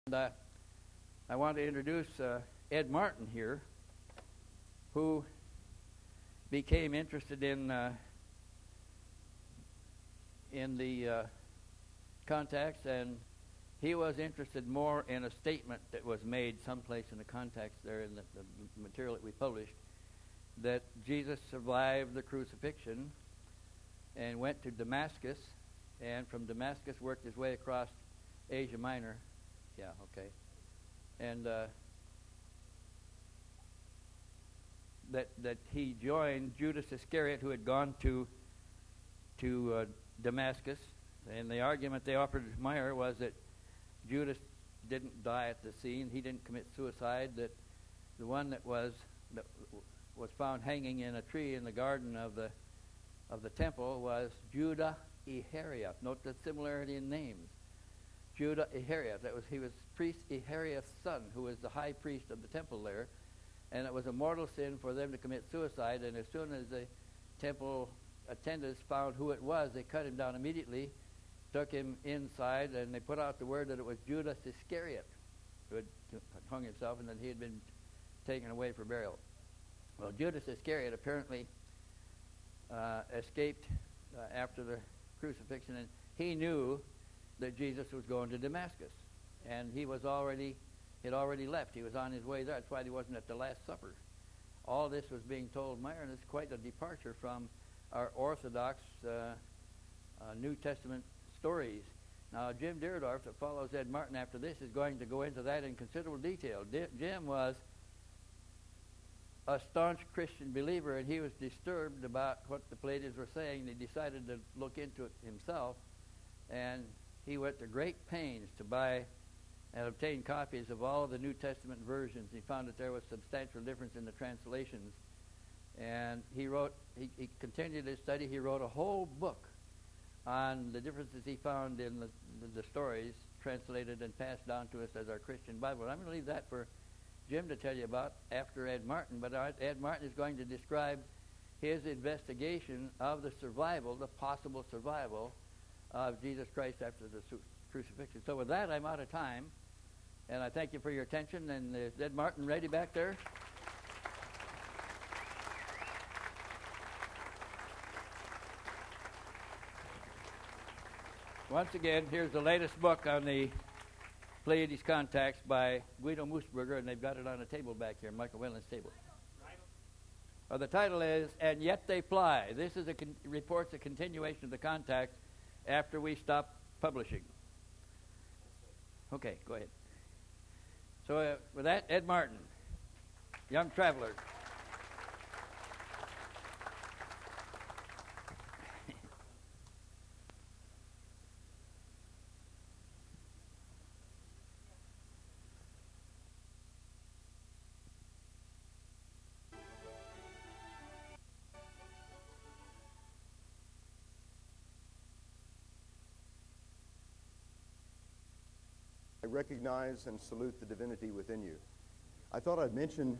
And I want to introduce Ed Martin here, who became interested in the contacts, and he was interested more in a statement that was made someplace in the context there in the material that we published, that Jesus survived the crucifixion and went to Damascus, and from Damascus worked his way across Asia Minor. Yeah, okay. And that he joined Judas Iscariot, who had gone to Damascus. And the argument they offered Meier was that Judas didn't die at the scene; he didn't commit suicide. That the one that was found hanging in a tree in the garden of the temple was Judah Iscariot. Note the similarity in names. Judah Iscariot. He was priest Iscariot's son, who was the high priest of the temple there, and it was a mortal sin for them to commit suicide. And as soon as the temple attendants found who it was, they cut him down immediately, took him inside, and they put out the word that it was Judas Iscariot who had hung himself, and that he had been taken away for burial. Well, Judas Iscariot apparently escaped after the crucifixion, and he knew that Jesus was going to Damascus, and he had already left. He was on his way there. That's why he wasn't at the Last Supper. All this was being told Meier, and it's quite a departure from our Orthodox New Testament stories. Now, Jim Deerdorf, that follows Ed Martin after this, is going to go into that in considerable detail. Jim was a staunch Christian believer, and he was disturbed about what the Palladians were saying. He decided to look into it himself, and he went to great pains to buy and obtain copies of all of the New Testament versions. He found that there was substantial difference in the translations, and he continued his study. He wrote a whole book on the differences he found in the stories translated and passed down to us as our Christian Bible. I'm going to leave that for Jim to tell you about after Ed Martin, but Ed Martin is going to describe his investigation of the possible survival of Jesus Christ after the crucifixion. So with that, I'm out of time, and I thank you for your attention. And is Ed Martin ready back there? Once again, here's the latest book on the Pleiades contacts by Guido Moosberger, and they've got it on a table back here, Michael Whelan's table. The title is "And Yet They Fly." This is reports a continuation of the contacts after we stop publishing. Okay, go ahead. So with that, Ed Martin, young traveler. I recognize and salute the divinity within you. I thought I'd mention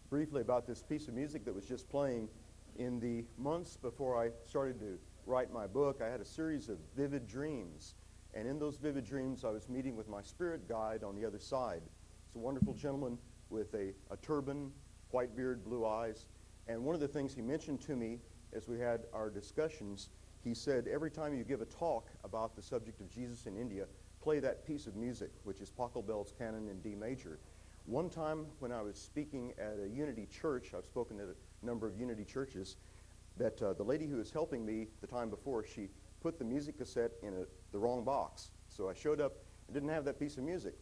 briefly about this piece of music that was just playing. In the months before I started to write my book, I had a series of vivid dreams. And in those vivid dreams, I was meeting with my spirit guide on the other side. It's a wonderful gentleman with a turban, white beard, blue eyes. And one of the things he mentioned to me as we had our discussions, he said, every time you give a talk about the subject of Jesus in India, play that piece of music, which is Pachelbel's Canon in D major. One time when I was speaking at a Unity church, I've spoken at a number of Unity churches, that the lady who was helping me the time before, she put the music cassette in the wrong box. So I showed up and didn't have that piece of music.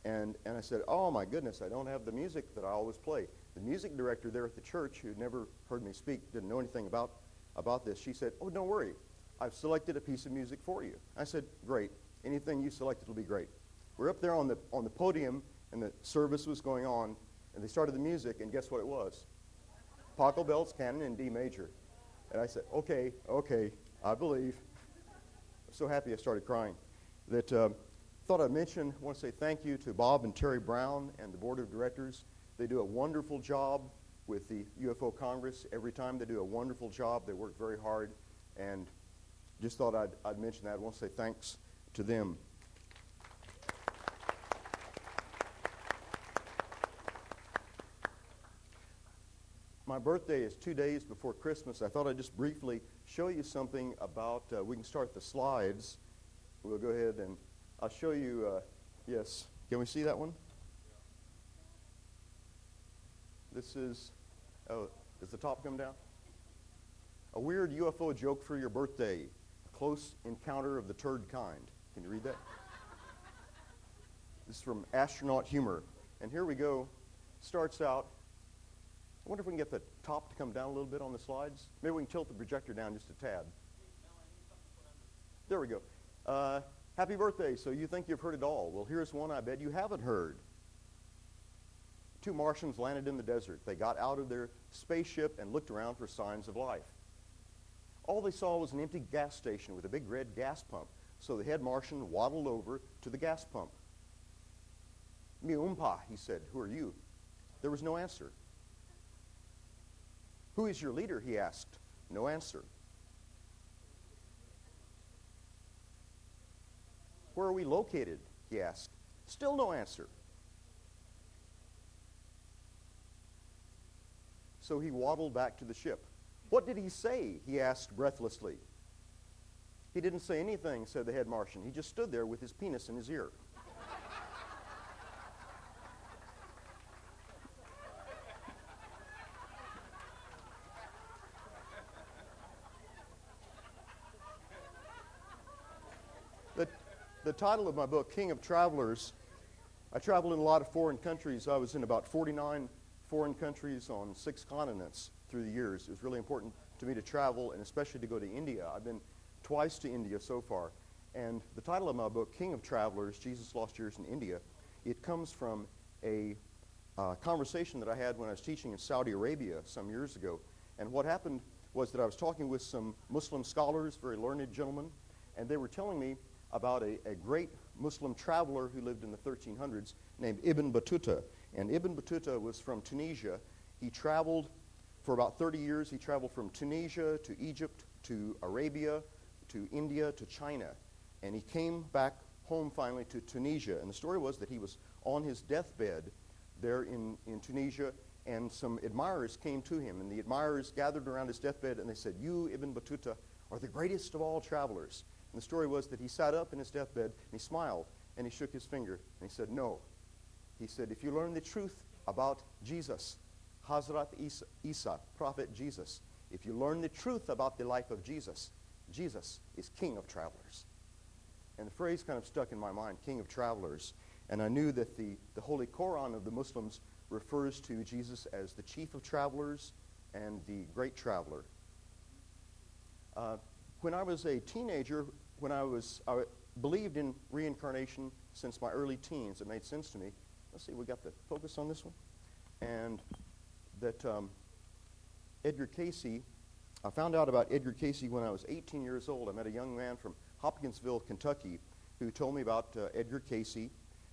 And I said, oh my goodness, I don't have the music that I always play. The music director there at the church, who had never heard me speak, didn't know anything about this, she said, oh, don't worry, I've selected a piece of music for you. I said, great. Anything you selected will be great. We're up there on the podium, and the service was going on, and they started the music, and guess what it was? Pachelbel's Canon in D major. And I said, okay, I believe. I'm so happy I started crying. That thought I'd mention, I want to say thank you to Bob and Terry Brown and the board of directors. They do a wonderful job with the UFO Congress. Every time they do a wonderful job, they work very hard, and just thought I'd mention that. I want to say thanks to them. my birthday is 2 days before Christmas, I thought I'd just briefly show you something about, we can start the slides. We'll go ahead and I'll show you, yes, can we see that one? This is, oh, does the top come down? A weird UFO joke for your birthday. Close encounter of the turd kind. Can you read that? This is from Astronaut Humor. And here we go. Starts out. I wonder if we can get the top to come down a little bit on the slides. Maybe we can tilt the projector down just a tad. There we go. Happy birthday. So you think you've heard it all. Well, here's one I bet you haven't heard. 2 Martians landed in the desert. They got out of their spaceship and looked around for signs of life. All they saw was an empty gas station with a big red gas pump. So the head Martian waddled over to the gas pump. "Mi umpa," he said. "Who are you?" There was no answer. "Who is your leader?" he asked. No answer. "Where are we located?" he asked. Still no answer. So he waddled back to the ship. "What did he say?" he asked breathlessly. "He didn't say anything," said the head Martian. "He just stood there with his penis in his ear." The title of my book, King of Travelers, I traveled in a lot of foreign countries. I was in about 49 foreign countries on 6 continents through the years. It was really important to me to travel, and especially to go to India. I've been twice to India so far. And the title of my book, King of Travelers, Jesus' Lost Years in India, it comes from a conversation that I had when I was teaching in Saudi Arabia some years ago. And what happened was that I was talking with some Muslim scholars, very learned gentlemen, and they were telling me about a great Muslim traveler who lived in the 1300s named Ibn Battuta. And Ibn Battuta was from Tunisia. He traveled for about 30 years. He traveled from Tunisia to Egypt to Arabia to India to China. And he came back home finally to Tunisia. And the story was that he was on his deathbed there in Tunisia, and some admirers came to him. And the admirers gathered around his deathbed and they said, "You, Ibn Battuta, are the greatest of all travelers." And the story was that he sat up in his deathbed and he smiled and he shook his finger and he said, "No." He said, "If you learn the truth about Jesus, Hazrat Isa, Prophet Jesus, if you learn the truth about the life of Jesus, Jesus is King of Travelers." And the phrase kind of stuck in my mind, King of Travelers. And I knew that the Holy Quran of the Muslims refers to Jesus as the Chief of Travelers and the Great Traveler. When I was a teenager, I believed in reincarnation since my early teens. It made sense to me. Let's see, we got the focus on this one. And that Edgar Cayce, I found out about Edgar Cayce when I was 18 years old. I met a young man from Hopkinsville, Kentucky, who told me about Edgar Cayce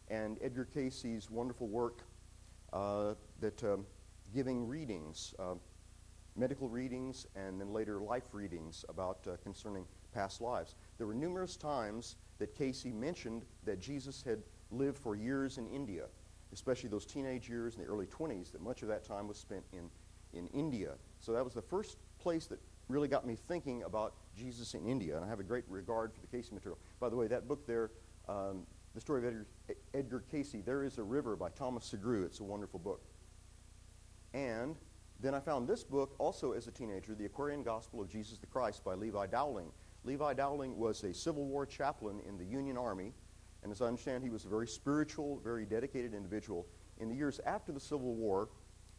and Edgar Cayce's wonderful work giving readings, medical readings, and then later life readings about concerning past lives. There were numerous times that Cayce mentioned that Jesus had lived for years in India, especially those teenage years in the early 20s, that much of that time was spent in India. So that was the first place that really got me thinking about Jesus in India, and I have a great regard for the Cayce material. By the way, that book there, The Story of Edgar Cayce, There Is a River by Thomas Segru. It's a wonderful book. And then I found this book also as a teenager, The Aquarian Gospel of Jesus the Christ by Levi Dowling. Levi Dowling was a Civil War chaplain in the Union Army, and as I understand, he was a very spiritual, very dedicated individual. In the years after the Civil War,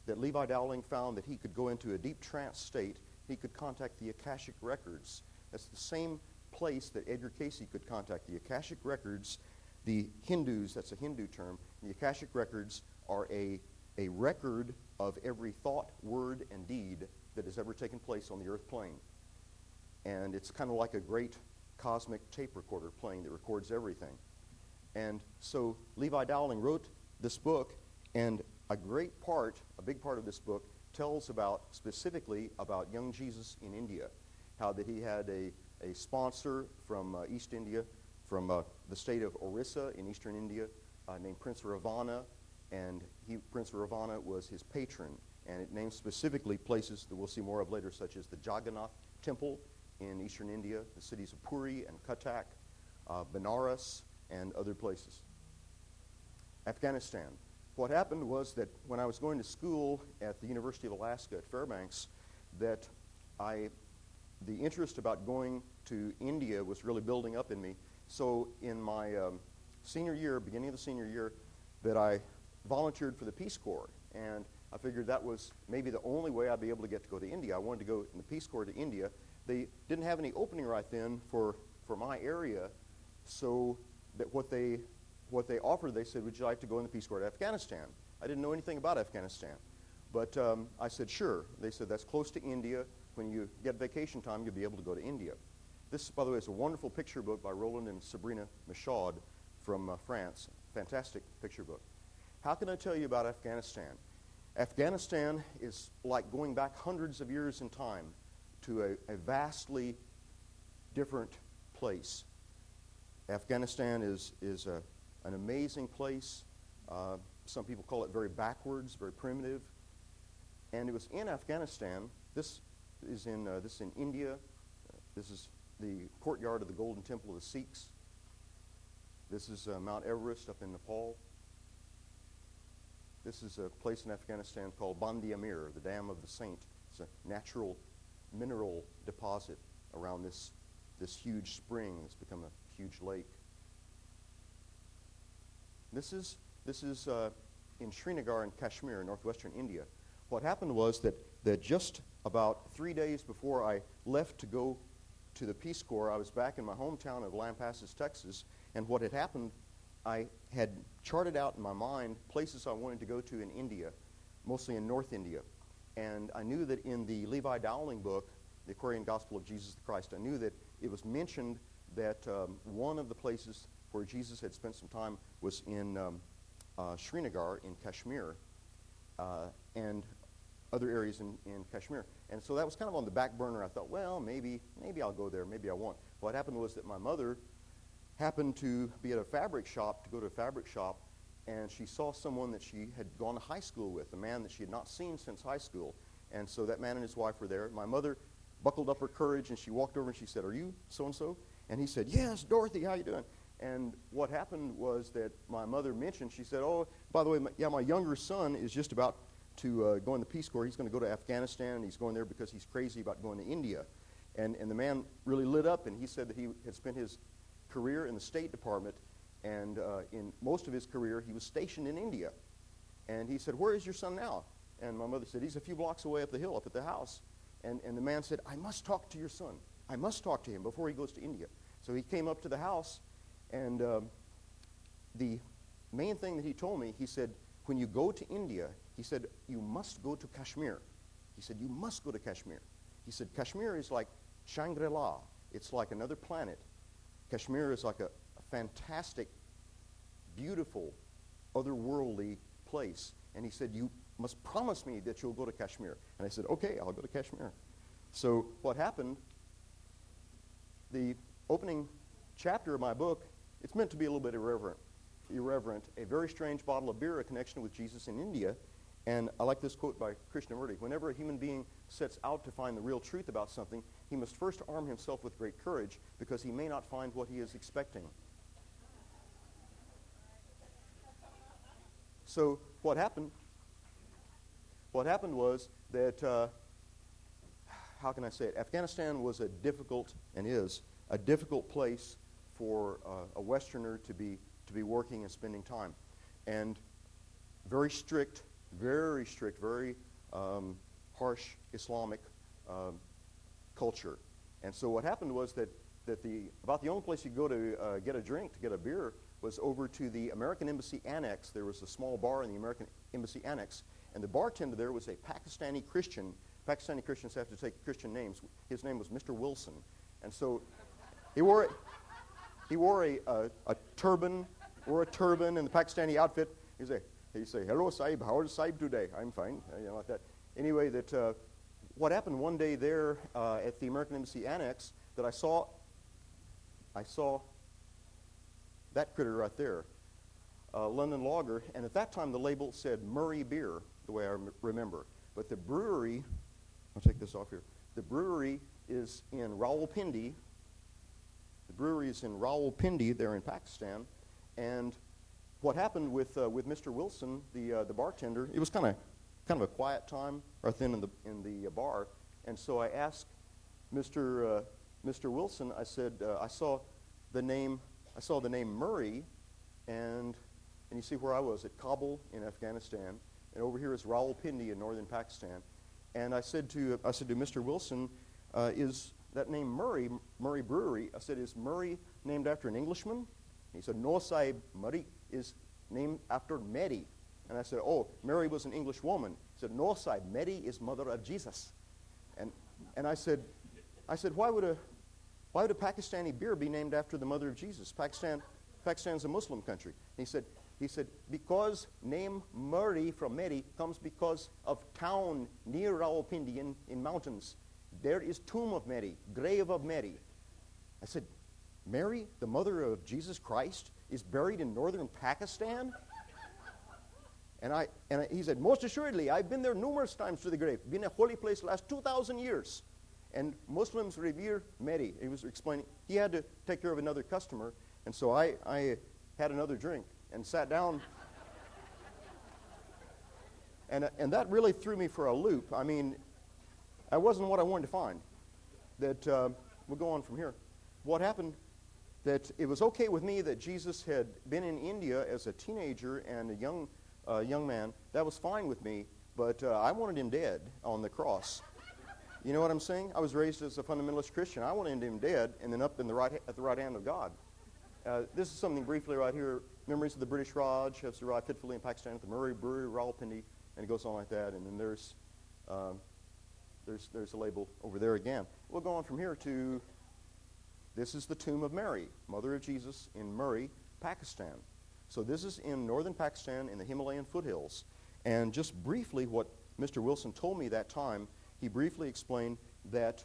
that Levi Dowling found that he could go into a deep trance state. He could contact the Akashic Records. That's the same place that Edgar Cayce could contact. The Akashic Records, the Hindus, that's a Hindu term, the Akashic Records are a record of every thought, word, and deed that has ever taken place on the earth plane. And it's kind of like a great cosmic tape recorder playing that records everything. And so Levi Dowling wrote this book, and a big part of this book tells specifically about young Jesus in India, how that he had a sponsor from East India, from the state of Orissa in eastern India, named Prince Ravana, and Prince Ravana was his patron. And it names specifically places that we'll see more of later, such as the Jagannath Temple in eastern India, the cities of Puri and Cuttack, Benares, and other places. Afghanistan. What happened was that when I was going to school at the University of Alaska at Fairbanks, that the interest about going to India was really building up in me. So in my senior year, beginning of the senior year, that I volunteered for the Peace Corps. And I figured that was maybe the only way I'd be able to get to go to India. I wanted to go in the Peace Corps to India. They didn't have any opening right then for my area, so that what they offered, they said, would you like to go in the Peace Corps to Afghanistan? I didn't know anything about Afghanistan. But I said, sure. They said, that's close to India. When you get vacation time, you'll be able to go to India. This, by the way, is a wonderful picture book by Roland and Sabrina Michaud from France. Fantastic picture book. How can I tell you about Afghanistan? Afghanistan is like going back hundreds of years in time to a vastly different place. Afghanistan is an amazing place. Some people call it very backwards, very primitive. And it was in Afghanistan. This is in India. This is the courtyard of the Golden Temple of the Sikhs. This is Mount Everest up in Nepal. This is a place in Afghanistan called Bandi Amir, the Dam of the Saint. It's a natural mineral deposit around this huge spring that's become a huge lake. This is in Srinagar in Kashmir, northwestern India. What happened was that just about 3 days before I left to go to the Peace Corps, I was back in my hometown of Lampasas, Texas, and what had happened, I had charted out in my mind places I wanted to go to in India, mostly in North India. And I knew that in the Levi Dowling book, The Aquarian Gospel of Jesus the Christ, I knew that it was mentioned that one of the places where Jesus had spent some time was in Srinagar in Kashmir and other areas in Kashmir. And so that was kind of on the back burner. I thought, well, maybe I'll go there, maybe I won't. What happened was that my mother happened to be at a fabric shop, to go to a fabric shop, and she saw someone that she had gone to high school with, a man that she had not seen since high school. And so that man and his wife were there. My mother buckled up her courage, and she walked over and she said, "Are you so-and-so?" And he said, "Yes, Dorothy, how you doing?" And what happened was that my mother mentioned, she said, "Oh, by the way, my younger son is just about to go in the Peace Corps. He's going to go to Afghanistan, and he's going there because he's crazy about going to India." And the man really lit up, and he said that he had spent his career in the State Department, and in most of his career, he was stationed in India. And he said, "Where is your son now?" And my mother said, "He's a few blocks away up the hill, up at the house." And the man said, "I must talk to your son. I must talk to him before he goes to India." So he came up to the house, and the main thing that he told me, he said, when you go to India, he said, you must go to Kashmir. He said, you must go to Kashmir. He said, Kashmir is like Shangri-La. It's like another planet. Kashmir is like a fantastic, beautiful, otherworldly place. And he said, you must promise me that you'll go to Kashmir. And I said, okay, I'll go to Kashmir. So what happened, the opening chapter of my book, it's meant to be a little bit irreverent. A very strange bottle of beer, a connection with Jesus in India. And I like this quote by Krishnamurti. Whenever a human being sets out to find the real truth about something, he must first arm himself with great courage because he may not find what he is expecting. So what happened was that, how can I say it? Afghanistan was a difficult, and is, a difficult place for a Westerner to be working and spending time. And very strict, very harsh Islamic culture. And so what happened was that about the only place you could go to get a drink, to get a beer, was over to the American Embassy Annex. There was a small bar in the American Embassy Annex, and the bartender there was a Pakistani Christian. Pakistani Christians have to take Christian names. His name was Mr. Wilson. And so he wore a turban, in the Pakistani outfit. He'd say, "Hello, Sahib, how is Sahib today?" "I'm fine," like that. Anyway, what happened one day there at the American Embassy Annex, that I saw that critter right there, London Lager, and at that time the label said Murray beer, the way I remember. But the brewery, I'll take this off here. The brewery is in Rawalpindi. The brewery is in Rawalpindi there in Pakistan. And what happened with Mr. Wilson, the bartender, it was kind of a quiet time right then in the bar. And so I asked Mr. Wilson, I said, I saw the name Murray, and you see where I was at Kabul in Afghanistan, and over here is Rawalpindi in northern Pakistan. And I said to Mr. Wilson, is that name Murray Brewery? I said, is Murray named after an Englishman? And he said, no, Sahib, Murray is named after Mary. And I said, oh, Mary was an English woman. He said, no, Sahib, Mary is mother of Jesus. And I said, why would a Pakistani beer be named after the mother of Jesus? Pakistan's a Muslim country. And he said, because name Murray from Mary comes because of town near Rawalpindi in mountains. There is tomb of Mary, grave of Mary. I said, Mary, the mother of Jesus Christ, is buried in northern Pakistan? And he said, most assuredly, I've been there numerous times to the grave. Been a holy place the last 2,000 years. And Muslims revere Mary. He was explaining. He had to take care of another customer. And so I had another drink and sat down. And that really threw me for a loop. I mean, that wasn't what I wanted to find. We'll go on from here. What happened, that it was okay with me that Jesus had been in India as a teenager and a young man. That was fine with me, but I wanted him dead on the cross. You know what I'm saying? I was raised as a fundamentalist Christian. I wanted him dead and then up at the right hand of God. This is something briefly right here. Memories of the British Raj have survived fitfully in Pakistan at the Murray Brewery, Rawalpindi, and it goes on like that. And then there's a label over there again. We'll go on from here to, this is the tomb of Mary, mother of Jesus, in Murray, Pakistan. So this is in northern Pakistan in the Himalayan foothills. And just briefly what Mr. Wilson told me that time, he briefly explained that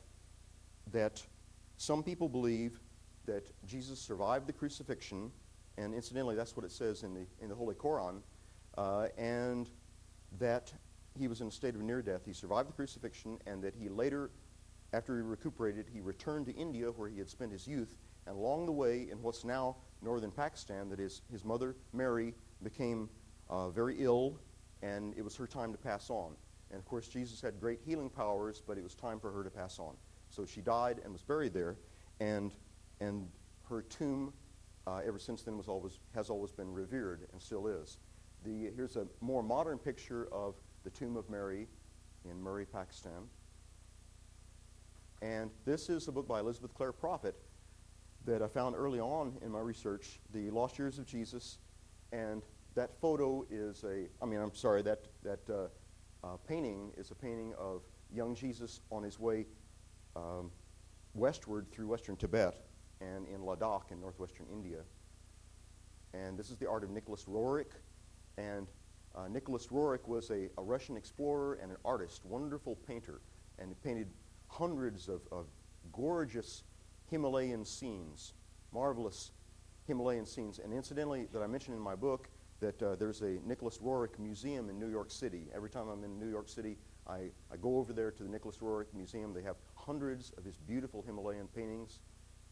some people believe that Jesus survived the crucifixion, and incidentally that's what it says in the Holy Quran, and that he was in a state of near death. He survived the crucifixion, and that he later, after he recuperated, he returned to India where he had spent his youth, and along the way in what's now northern Pakistan, that is, his mother Mary became very ill, and it was her time to pass on. And of course Jesus had great healing powers, but it was time for her to pass on. So she died and was buried there, and her tomb ever since then has always been revered and still is. Here's a more modern picture of the tomb of Mary in Murray, Pakistan. And this is a book by Elizabeth Clare Prophet that I found early on in my research, The Lost Years of Jesus. And that photo is that painting is a painting of young Jesus on his way westward through western Tibet and in Ladakh in northwestern India. And this is the art of Nicholas Roerich. And Nicholas Roerich was a Russian explorer and an artist, wonderful painter, and he painted hundreds of gorgeous Himalayan scenes, marvelous Himalayan scenes. And incidentally, that I mentioned in my book, that there's a Nicholas Roerich Museum in New York City. Every time I'm in New York City, I go over there to the Nicholas Roerich Museum. They have hundreds of his beautiful Himalayan paintings,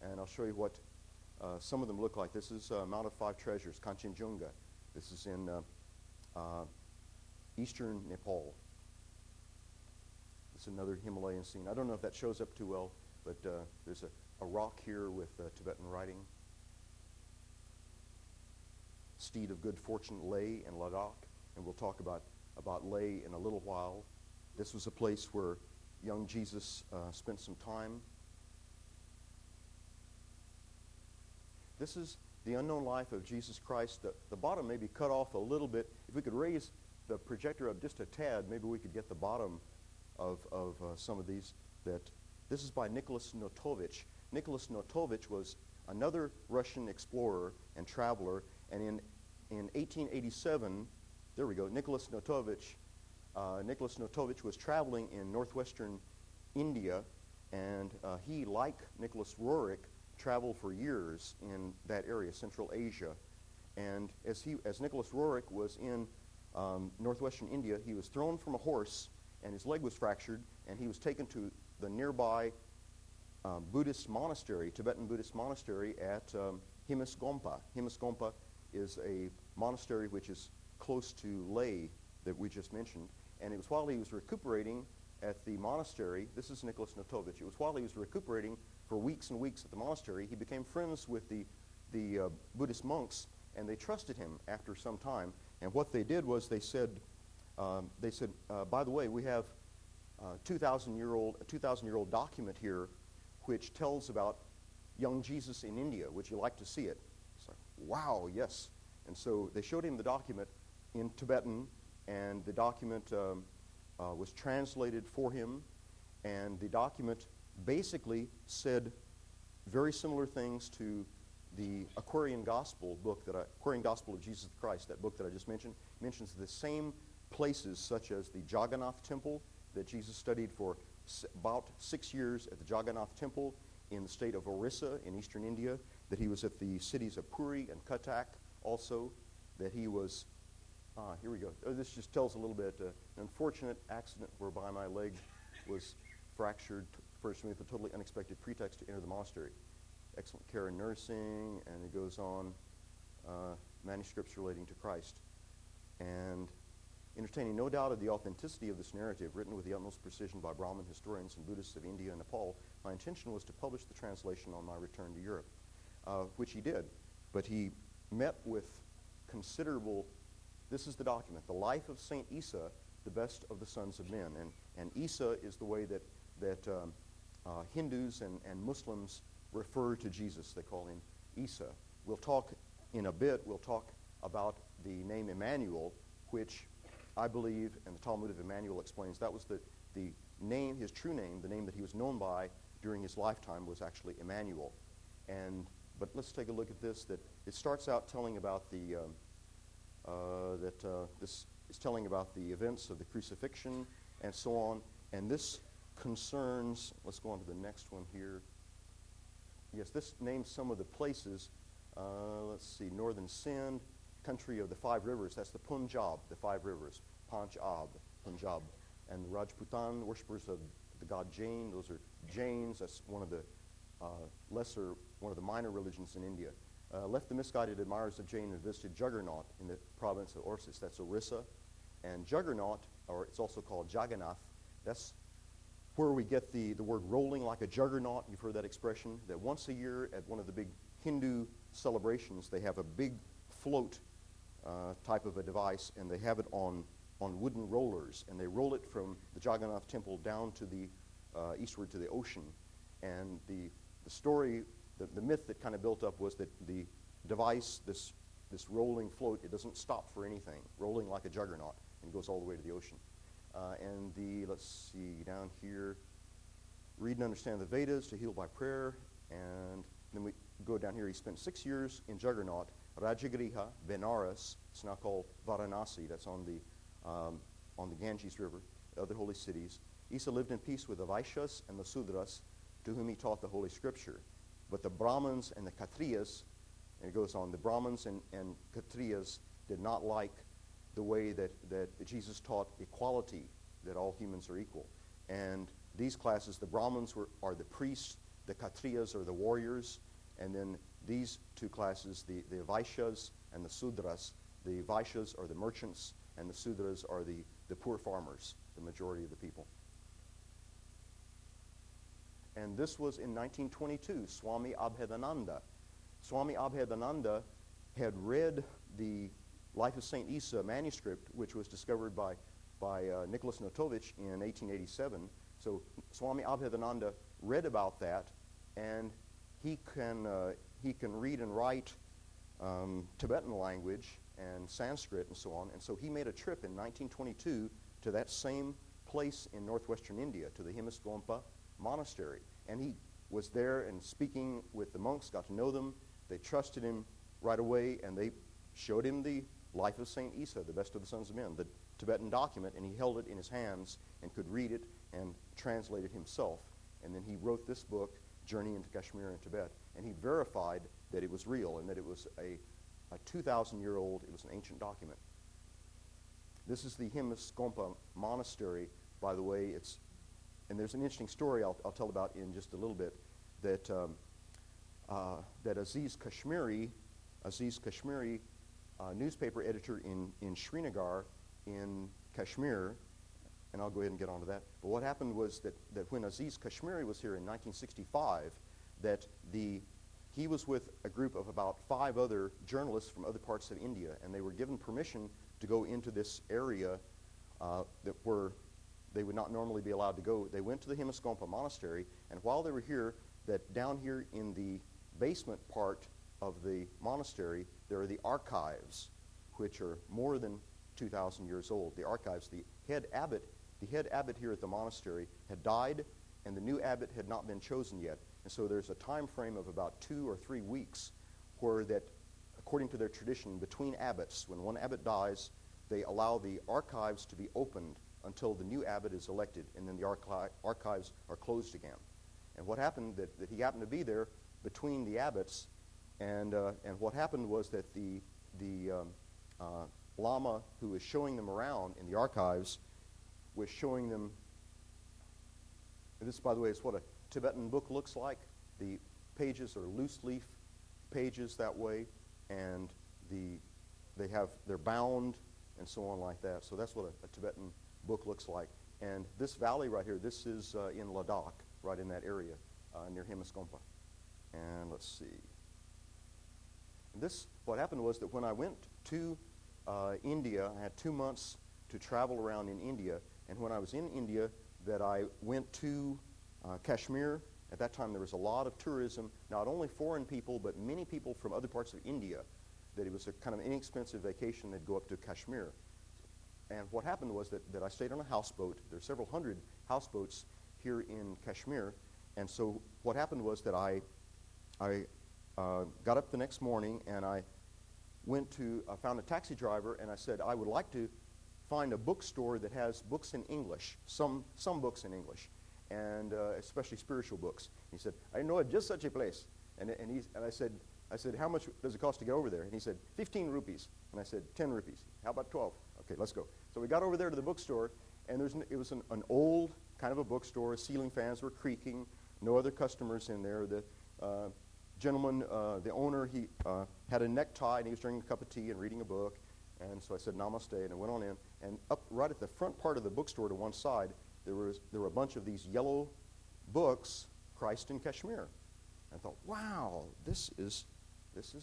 and I'll show you what some of them look like. This is Mount of Five Treasures, Kanchenjunga. This is in eastern Nepal. It's another Himalayan scene. I don't know if that shows up too well, but there's a rock here with Tibetan writing. Steed of good fortune, Leh and Ladakh, and we'll talk about Leh in a little while. This was a place where young Jesus spent some time. This is the unknown life of Jesus Christ. The bottom may be cut off a little bit. If we could raise the projector up just a tad, maybe we could get the bottom of some of these. This is by Nicholas Notovich. Nicholas Notovich was another Russian explorer and traveler, and in 1887, there we go, Nicholas Notovich was traveling in northwestern India, and he, like Nicholas Roerich, traveled for years in that area, Central Asia. And as Nicholas Roerich was in northwestern India, he was thrown from a horse and his leg was fractured, and he was taken to the nearby Buddhist monastery, Tibetan Buddhist monastery at Himisgompa. Himisgompa is a monastery which is close to Leh that we just mentioned, and it was while he was recuperating at the monastery, this is Nicholas Notovich, it was while he was recuperating for weeks and weeks at the monastery, he became friends with the Buddhist monks, and they trusted him after some time. And what they did was they said, by the way, we have a 2,000-year-old document here which tells about young Jesus in India. Would you like to see it? It's like, wow, yes. And so they showed him the document in Tibetan, and the document was translated for him, and the document basically said very similar things to the Aquarian Gospel book, Aquarian Gospel of Jesus Christ, that book that I just mentioned, mentions the same places such as the Jagannath Temple that Jesus studied for about 6 years at the Jagannath Temple in the state of Orissa in eastern India, that he was at the cities of Puri and Cuttack also, that he was, here we go. This just tells a little bit, an unfortunate accident whereby my leg was fractured, furnished me with a totally unexpected pretext to enter the monastery. Excellent care and nursing, and it goes on, manuscripts relating to Christ. And entertaining no doubt of the authenticity of this narrative, written with the utmost precision by Brahmin historians and Buddhists of India and Nepal, my intention was to publish the translation on my return to Europe, which he did. But he met with considerable, this is the document, The Life of Saint Isa, the Best of the Sons of Men. And Isa is the way that Hindus and Muslims refer to Jesus. They call him Isa. We'll talk in a bit, we'll talk about the name Emmanuel, which I believe, and the Talmud of Jmmanuel explains, that was the name, his true name, the name that he was known by during his lifetime was actually Emmanuel. But let's take a look at this, that it starts out telling about this is telling about the events of the crucifixion and so on, and this concerns, let's go on to the next one here. Yes, this names some of the places, let's see, Northern Sindh, country of the 5 rivers, that's the Punjab, the 5 rivers, Punjab. And the Rajputan, worshippers of the god Jain, those are Jains, that's one of the minor religions in India. Left the misguided admirers of Jain and visited Juggernaut in the province of Orsis, that's Orissa. And Juggernaut, or it's also called Jagannath, that's where we get the word rolling like a juggernaut. You've heard that expression, that once a year at one of the big Hindu celebrations, they have a big float type of a device, and they have it on wooden rollers, and they roll it from the Jagannath Temple down to the eastward to the ocean. And the story, the myth that kind of built up was that the device, this rolling float, it doesn't stop for anything, rolling like a juggernaut, and goes all the way to the ocean. Let's see, down here, read and understand the Vedas, to heal by prayer, and then we go down here. He spent 6 years in Juggernaut, Rajagriha, Benares, it's now called Varanasi, that's on the Ganges River, other holy cities. Isa lived in peace with the Vaishyas and the Sudras, to whom he taught the Holy Scripture. But the Brahmins and the Kshatriyas, and it goes on, the Brahmins and Kshatriyas did not like the way that Jesus taught equality, that all humans are equal. And these classes, the Brahmins are the priests, the Kshatriyas are the warriors, and then these two classes, the Vaishyas and the Sudras, the Vaishyas are the merchants, and the Sudras are the poor farmers, the majority of the people. And this was in 1922, Swami Abhedananda. Swami Abhedananda had read the Life of St. Isa manuscript, which was discovered by Nicholas Notovich in 1887. So Swami Abhedananda read about that, and he can read and write Tibetan language and Sanskrit and so on. And so he made a trip in 1922 to that same place in northwestern India, to the Himisgompa monastery. And he was there and speaking with the monks, got to know them. They trusted him right away, and they showed him the Life of St. Isa, the Best of the Sons of Men, the Tibetan document, and he held it in his hands and could read it and translate it himself. And then he wrote this book, Journey into Kashmir and Tibet, and he verified that it was real and that it was a 2,000-year-old, it was an ancient document. This is the Himisgompa monastery by the way. And there's an interesting story I'll tell about in just a little bit, that Aziz Kashmiri, newspaper editor in Srinagar in Kashmir, and I'll go ahead and get onto that. But what happened was that when Aziz Kashmiri was here in 1965, that he was with a group of about 5 other journalists from other parts of India, and they were given permission to go into this area where they would not normally be allowed to go. They went to the Himaskompa Monastery, and while they were here, that down here in the basement part of the monastery, there are the archives, which are more than 2,000 years old. The archives, the head abbot here at the monastery had died, and the new abbot had not been chosen yet. And so there's a time frame of about 2 or 3 weeks where that, according to their tradition, between abbots, when one abbot dies, they allow the archives to be opened until the new abbot is elected, and then the archives are closed again. And what happened, that he happened to be there between the abbots, and what happened was that the Lama who was showing them around in the archives was showing them, and this, by the way, is what a Tibetan book looks like. The pages are loose leaf pages that way, and they're bound and so on like that. So that's what a Tibetan book looks like. And this valley right here, this is in Ladakh, right in that area near Himaskompa. And let's see. What happened was that when I went to India, I had 2 months to travel around in India. And when I was in India, that I went to Kashmir. At that time, there was a lot of tourism, not only foreign people, but many people from other parts of India, that it was a kind of inexpensive vacation. They'd go up to Kashmir. And what happened was that I stayed on a houseboat. There are several hundred houseboats here in Kashmir. And so what happened was that I got up the next morning, and I found a taxi driver, and I said, I would like to find a bookstore that has books in English, some books in English, and especially spiritual books. He said, I know of just such a place. And I said, how much does it cost to get over there? And he said, 15 rupees. And I said, 10 rupees. How about 12? Okay, let's go. So we got over there to the bookstore, and it was an old kind of a bookstore. Ceiling fans were creaking. No other customers in there. The gentleman, the owner, he had a necktie, and he was drinking a cup of tea and reading a book. And so I said, namaste, and I went on in. And up right at the front part of the bookstore to one side, there were a bunch of these yellow books, Christ in Kashmir. I thought, wow, this is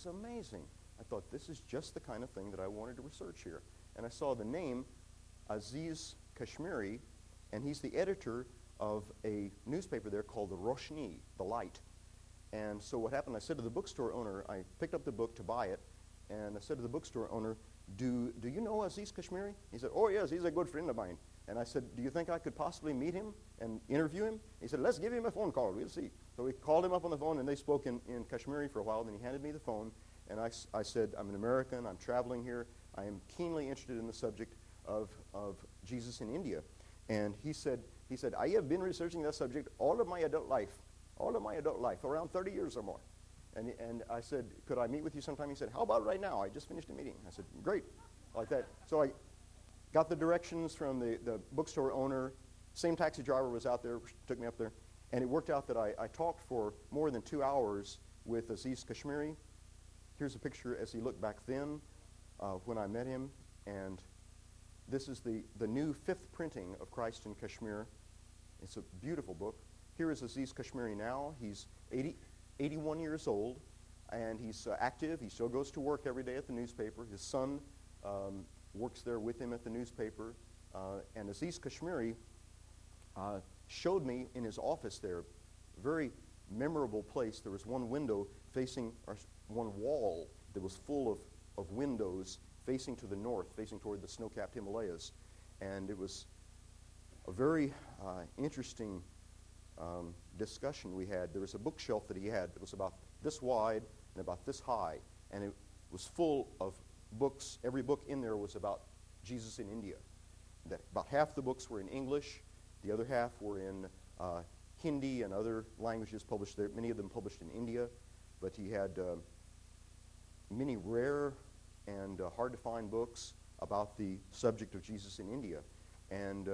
amazing. I thought, this is just the kind of thing that I wanted to research here. And I saw the name Aziz Kashmiri, and he's the editor of a newspaper there called the Roshni, the Light. And so what happened, I said to the bookstore owner, I picked up the book to buy it, and I said to the bookstore owner, do you know Aziz Kashmiri? He said, oh yes, he's a good friend of mine. And I said, do you think I could possibly meet him and interview him? He said, let's give him a phone call, we'll see. So we called him up on the phone, and they spoke in Kashmiri for a while. Then he handed me the phone, and I said, I'm an American, I'm traveling here, I am keenly interested in the subject of Jesus in India. And he said, I have been researching that subject all of my adult life, around 30 years or more. And I said, could I meet with you sometime? He said, how about right now? I just finished a meeting. I said, great, like that. So I got the directions from the bookstore owner. Same taxi driver was out there, took me up there. And it worked out that I talked for more than 2 hours with Aziz Kashmiri. Here's a picture as he looked back then when I met him. And this is the new 5th printing of Christ in Kashmir. It's a beautiful book. Here is Aziz Kashmiri now. He's 81 years old, and he's active. He still goes to work every day at the newspaper. His son works there with him at the newspaper. And Aziz Kashmiri showed me in his office there, a very memorable place. There was one window facing, or one wall that was full of windows facing to the north, facing toward the snow-capped Himalayas. And it was a very interesting discussion we had. There was a bookshelf that he had that was about this wide and about this high, and it was full of books. Every book in there was about Jesus in India. About half the books were in English, the other half were in Hindi and other languages published there, many of them published in India, but he had many rare and hard to find books about the subject of Jesus in India. And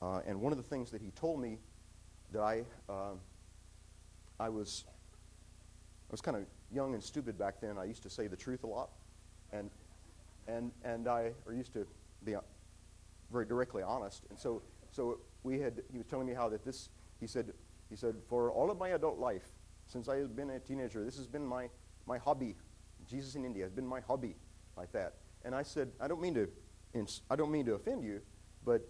And one of the things that he told me that I was kind of young and stupid back then. I used to say the truth a lot, and I used to be very directly honest. And so he was telling me how that this, he said, for all of my adult life, since I have been a teenager, this has been my hobby. Jesus in India has been my hobby, like that. And I said, I don't mean to offend you, but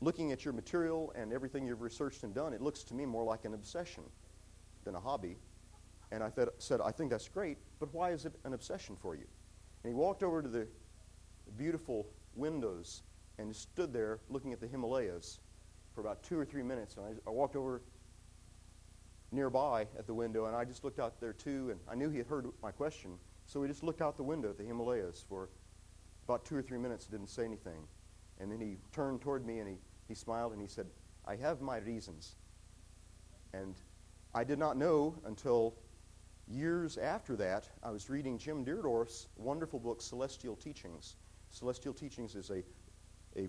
looking at your material and everything you've researched and done, it looks to me more like an obsession than a hobby. And I said, I think that's great, but why is it an obsession for you? And he walked over to the beautiful windows and stood there looking at the Himalayas for about 2 or 3 minutes. And I walked over nearby at the window, and I just looked out there too, and I knew he had heard my question. So we just looked out the window at the Himalayas for about 2 or 3 minutes, didn't say anything. And then he turned toward me, and he smiled, and he said, I have my reasons. And I did not know until years after that. I was reading Jim Deardorff's wonderful book, Celestial Teachings. Celestial Teachings is a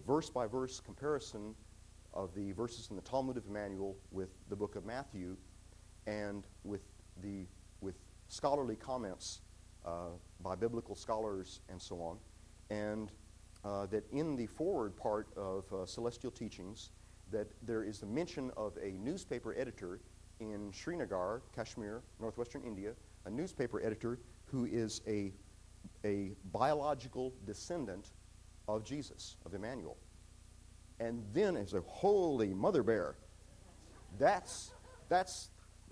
verse-by-verse comparison of the verses in the Talmud Jmmanuel with the book of Matthew, and with scholarly comments by biblical scholars and so on. And that in the forward part of Celestial Teachings, that there is a mention of a newspaper editor in Srinagar, Kashmir, northwestern India, a newspaper editor who is a biological descendant of Jesus, of Emmanuel. And then it's a holy mother bear. That's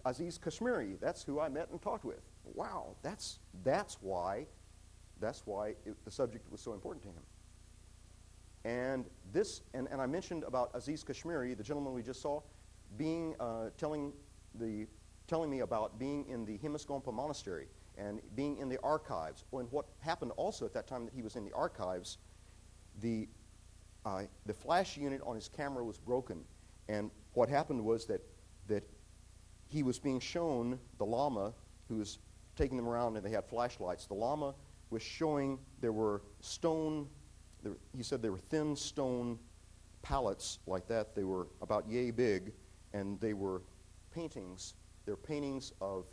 Aziz Kashmiri. That's who I met and talked with. Wow, that's why the subject was so important to him. And this, and I mentioned about Aziz Kashmiri, the gentleman we just saw, telling me about being in the Himaskompa monastery and being in the archives. And what happened also at that time that he was in the archives, the flash unit on his camera was broken, and what happened was that he was being shown the Lama, who was taking them around, and they had flashlights. The Lama was showing there were he said there were thin stone pallets like that. They were about yay big, and they were paintings. They're paintings of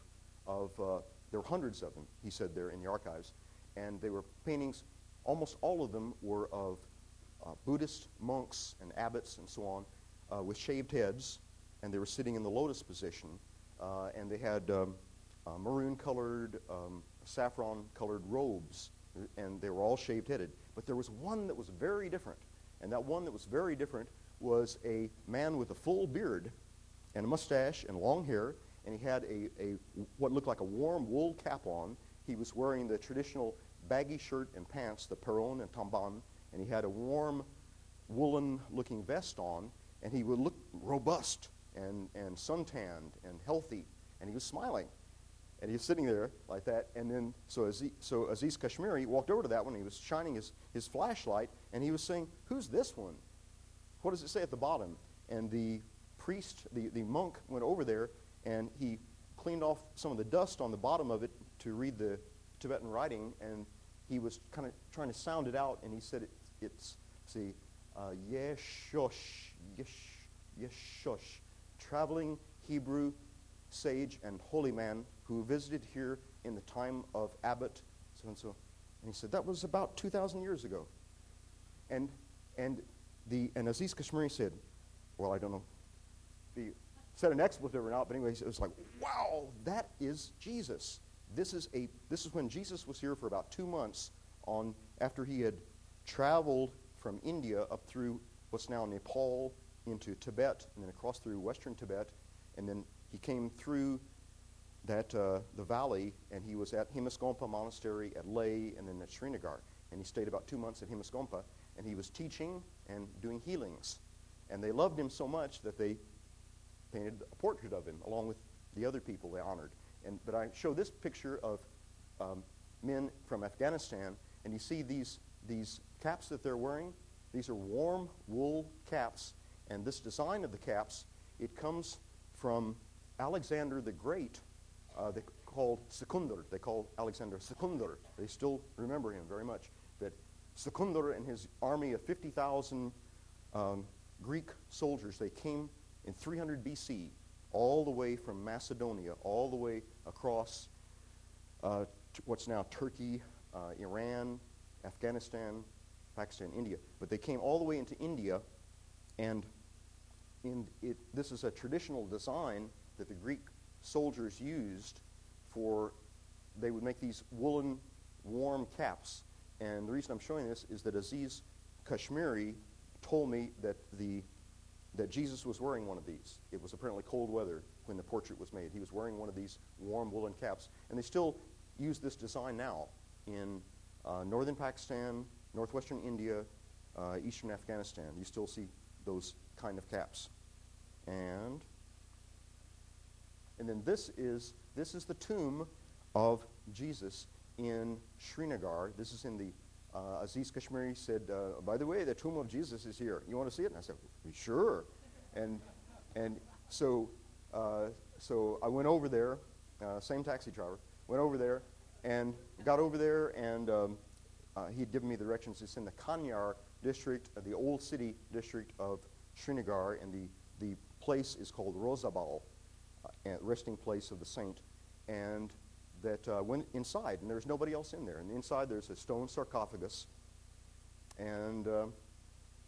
there were hundreds of them, he said, there in the archives, and they were paintings. Almost all of them were of Buddhist monks and abbots and so on, with shaved heads, and they were sitting in the lotus position, and they had maroon-colored, saffron-colored robes, and they were all shaved-headed. But there was one that was very different, and that one that was very different was a man with a full beard and a mustache and long hair, and he had what looked like a warm wool cap on. He was wearing the traditional baggy shirt and pants, the peron and tamban, and he had a warm woolen-looking vest on, and he would look robust and suntanned and healthy, and he was smiling. And he was sitting there like that, and then so Aziz Kashmiri walked over to that one. He was shining his flashlight, and he was saying, "Who's this one? What does it say at the bottom?" And the priest, the monk, went over there, and he cleaned off some of the dust on the bottom of it to read the Tibetan writing, and he was kind of trying to sound it out, and he said it's Yeshosh, traveling Hebrew sage and holy man who visited here in the time of Abbot so-and-so. And he said, that was about 2,000 years ago. And Aziz Kashmiri said, well, I don't know if he said an expletive or not, but anyway, it was like, wow, that is Jesus. This is when Jesus was here for about 2 months after he had traveled from India up through what's now Nepal into Tibet, and then across through western Tibet, and then he came through the valley, and he was at Himaskompa Monastery at Leh, and then at Srinagar. And he stayed about 2 months at Himaskompa, and he was teaching and doing healings. And they loved him so much that they painted a portrait of him along with the other people they honored. But I show this picture of men from Afghanistan, and you see these caps that they're wearing. These are warm wool caps, and this design of the caps, it comes from Alexander the Great. They called Secundar. They called Alexander Secundar. They still remember him very much. That Secundar and his army of 50,000 Greek soldiers. They came in 300 BC, all the way from Macedonia, all the way across what's now Turkey, Iran, Afghanistan, Pakistan, India. But they came all the way into India, and this is a traditional design that the Greek soldiers used for, they would make these woolen warm caps. And the reason I'm showing this is that Aziz Kashmiri told me that Jesus was wearing one of these. It was apparently cold weather when the portrait was made. He was wearing one of these warm woolen caps. And they still use this design now in northern Pakistan, northwestern India, eastern Afghanistan. You still see those kind of caps. And then this is the tomb of Jesus in Srinagar. This is in the Aziz Kashmiri said, by the way, the tomb of Jesus is here. You want to see it? And I said, sure. And so I went over there, same taxi driver, went over there and got over there, and he had given me the directions. It's in the Kanyar district, the old city district of Srinagar, and the place is called Rosabal, resting place of the saint. And that went inside, and there's nobody else in there. And inside there's a stone sarcophagus, and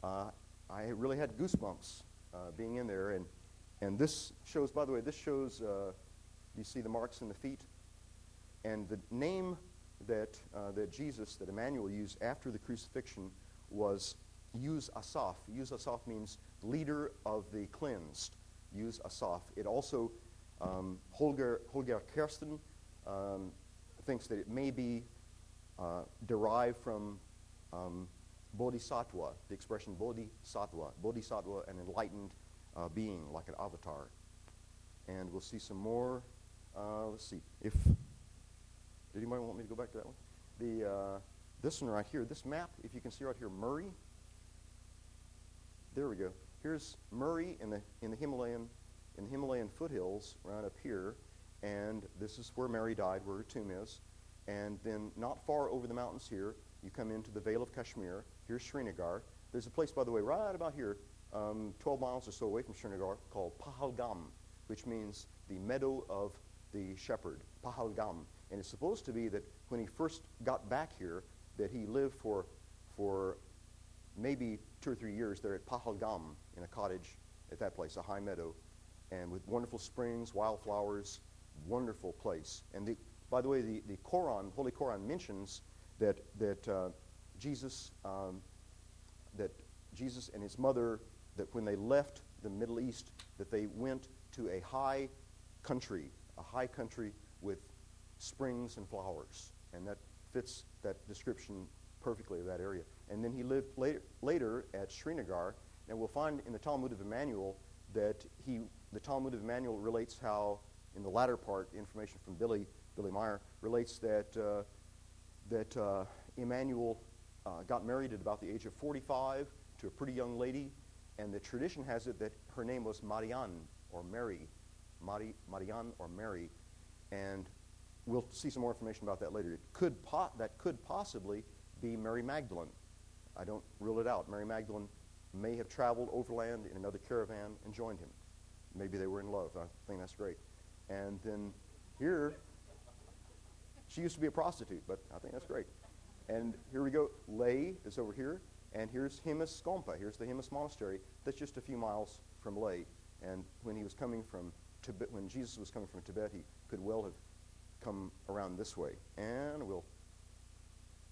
I really had goosebumps being in there. And this shows, by the way, do you see the marks in the feet? And the name that Jesus, that Emmanuel used after the crucifixion was Yuz Asaph. Yuz Asaph means leader of the cleansed. Yuz Asaph. It also, Holger Kersten thinks that it may be derived from bodhisattva, the expression bodhisattva. Bodhisattva, an enlightened being, like an avatar. And we'll see some more. Let's see. Did anybody want me to go back to that one? This one right here, this map, if you can see right here, Murray. There we go. Here's Murray in the Himalayan foothills right up here. And this is where Mary died, where her tomb is. And then not far over the mountains here, you come into the Vale of Kashmir. Here's Srinagar. There's a place, by the way, right about here, 12 miles or so away from Srinagar, called Pahalgam, which means the meadow of the shepherd, Pahalgam. And it's supposed to be that when he first got back here, that he lived for maybe 2 or 3 years there at Pahalgam in a cottage at that place, a high meadow, and with wonderful springs, wildflowers, wonderful place. And by the way, the Quran, Holy Quran, mentions that Jesus and his mother, that when they left the Middle East, that they went to a high country with springs and flowers, and that fits that description perfectly of that area. And then he lived later at Srinagar, and we'll find in the Talmud of Jmmanuel that the Talmud of Jmmanuel relates how, in the latter part, information from Billy Meier relates that Emmanuel got married at about the age of 45 to a pretty young lady, and the tradition has it that her name was Marianne or Mary, Marianne or Mary, and we'll see some more information about that later. That could possibly be Mary Magdalene. I don't rule it out. Mary Magdalene may have traveled overland in another caravan and joined him. Maybe they were in love. I think that's great. And then here, she used to be a prostitute, but I think that's great. And here we go. Leh is over here, and here's Himas Skompa. Here's the Himas Monastery. That's just a few miles from Leh. And when he was coming from Tibet, when Jesus was coming from Tibet, he could well have come around this way. And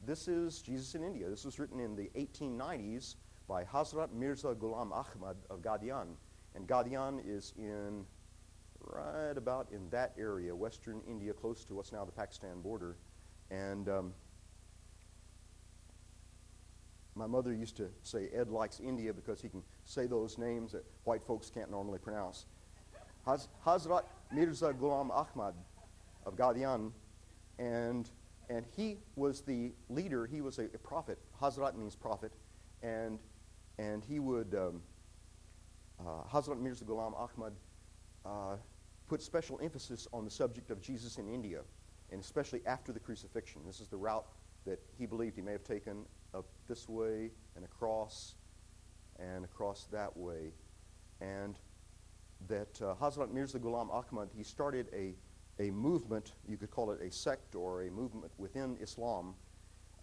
this is Jesus in India. This was written in the 1890s by Hazrat Mirza Ghulam Ahmad of Gadian. And Gadian is right about in that area, western India, close to what's now the Pakistan border. And my mother used to say Ed likes India because he can say those names that white folks can't normally pronounce. Hazrat Mirza Ghulam Ahmad of Gadian, and he was the leader. He was a prophet. Hazrat means prophet, and he would Hazrat Mirza Ghulam Ahmad put special emphasis on the subject of Jesus in India, and especially after the crucifixion. This is the route that he believed he may have taken up this way and across, and across that way. And that Hazrat Mirza Ghulam Ahmad, he started a movement, you could call it a sect or a movement within Islam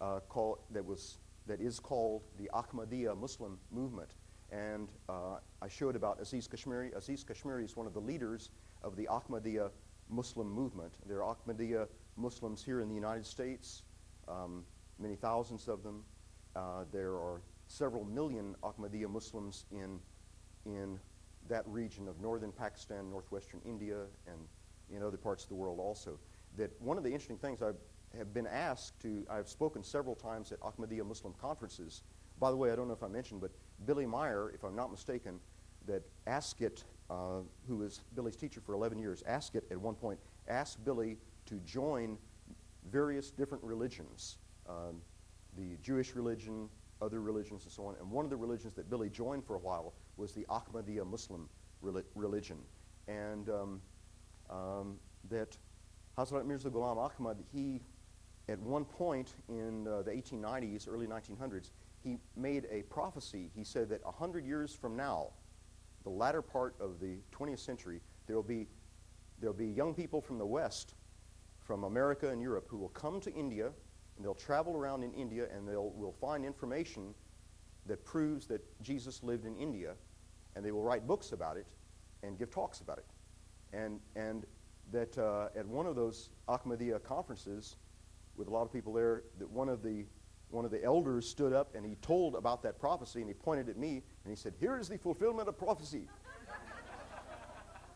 that is called the Ahmadiyya Muslim movement. And I showed about Aziz Kashmiri. Aziz Kashmiri is one of the leaders of the Ahmadiyya Muslim movement. There are Ahmadiyya Muslims here in the United States, many thousands of them. There are several million Ahmadiyya Muslims in that region of northern Pakistan, northwestern India, and in other parts of the world also. That one of the interesting things I have been asked to, I've spoken several times at Ahmadiyya Muslim conferences. By the way, I don't know if I mentioned, but Billy Meier, if I'm not mistaken, that Askett, who was Billy's teacher for 11 years, Askett at one point asked Billy to join various different religions, the Jewish religion, other religions, and so on. And one of the religions that Billy joined for a while was the Ahmadiyya Muslim religion. And that Hazrat Mirza Ghulam Ahmad, he, at one point in the 1890s, early 1900s, he made a prophecy. He said that 100 years from now, the latter part of the 20th century, there'll be young people from the West, from America and Europe, who will come to India, and they'll travel around in India, and will find information that proves that Jesus lived in India, and they will write books about it and give talks about it. And that at one of those Ahmadiyya conferences, with a lot of people there, that one of the elders stood up and he told about that prophecy, and he pointed at me and he said, "Here is the fulfillment of prophecy."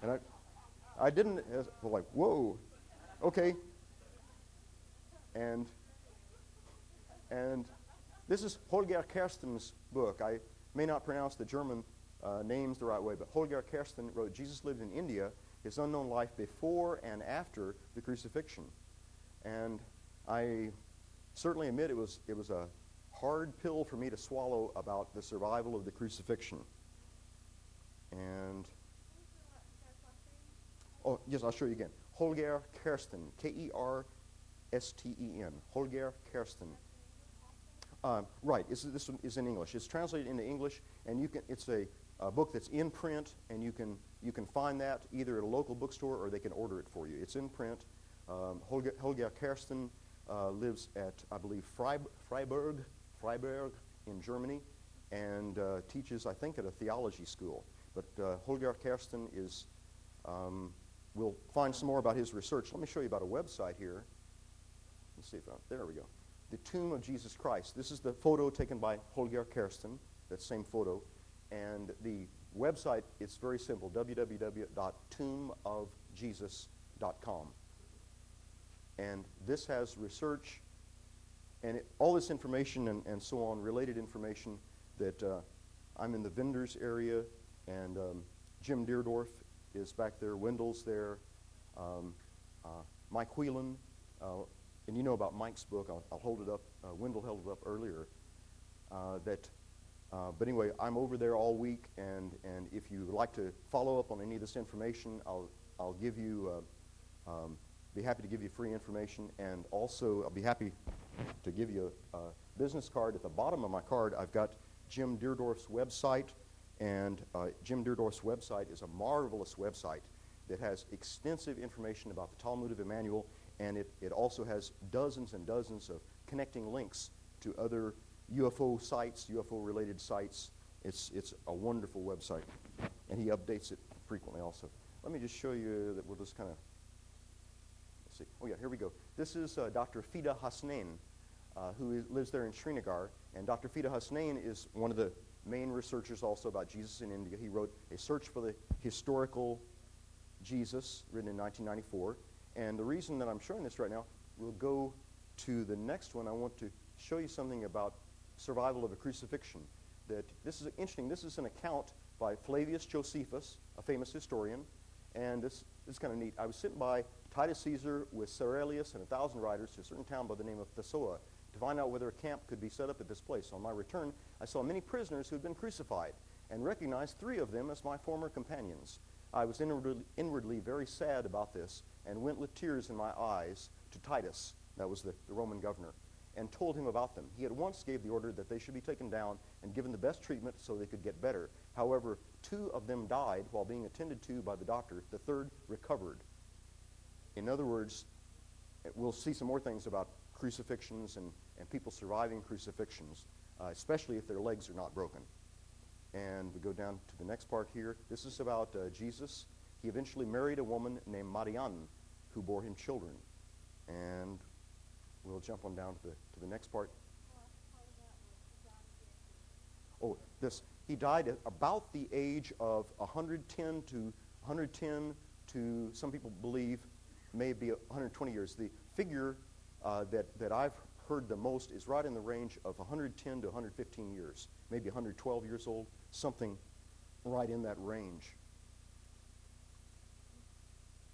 And I didn't, I was like, whoa, okay. And this is Holger Kersten's book. I may not pronounce the German names the right way, but Holger Kersten wrote Jesus Lived in India, His Unknown Life Before and After the Crucifixion. And I certainly admit it was a hard pill for me to swallow about the survival of the crucifixion. And oh, yes, I'll show you again. Holger Kersten, Kersten, Holger Kersten. Right, this one is in English. It's translated into English, and it's a book that's in print, and you can find that either at a local bookstore or they can order it for you. It's in print. Holger Kersten lives at, I believe, Freiburg in Germany, and teaches, I think, at a theology school. But Holger Kersten is, we'll find some more about his research. Let me show you about a website here. Let's see if there we go. The Tomb of Jesus Christ. This is the photo taken by Holger Kersten, that same photo. And the website, it's very simple, www.tombofjesus.com. And this has research and all this information and so on, related information that I'm in the vendors area, and Jim Deerdorf is back there, Wendell's there, Mike Whelan, and you know about Mike's book. I'll hold it up. Wendell held it up earlier. But anyway, I'm over there all week, and if you would like to follow up on any of this information, I'll give you, be happy to give you free information, and also I'll be happy to give you a business card. At the bottom of my card, I've got Jim Deerdorf's website, and Jim Deerdorf's website is a marvelous website that has extensive information about the Talmud of Jmmanuel, and it also has dozens and dozens of connecting links to other UFO sites, UFO-related sites. It's a wonderful website, and he updates it frequently also. Let me just show you that we'll just kind of, let's see. Oh yeah, here we go. This is Dr. Fida Hasnain, who lives there in Srinagar, and Dr. Fida Hasnain is one of the main researchers also about Jesus in India. He wrote A Search for the Historical Jesus, written in 1994. And the reason that I'm showing this right now, we'll go to the next one. I want to show you something about survival of a crucifixion. That this is interesting. This is an account by Flavius Josephus, a famous historian, and this is kind of neat. I was sent by Titus Caesar with Cerelius and 1,000 riders to a certain town by the name of Thessoa to find out whether a camp could be set up at this place. On my return, I saw many prisoners who had been crucified and recognized 3 of them as my former companions. I was inwardly very sad about this and went with tears in my eyes to Titus, that was the Roman governor, and told him about them. He at once gave the order that they should be taken down and given the best treatment so they could get better. However, 2 of them died while being attended to by the doctor. The third recovered. In other words, we'll see some more things about crucifixions and people surviving crucifixions, especially if their legs are not broken. And we go down to the next part here. This is about Jesus. He eventually married a woman named Marianne who bore him children. And we'll jump on down to the next part. Oh, he died at about the age of 110 to some people believe maybe 120 years. The figure that I've heard the most is right in the range of 110 to 115 years, maybe 112 years old, something right in that range.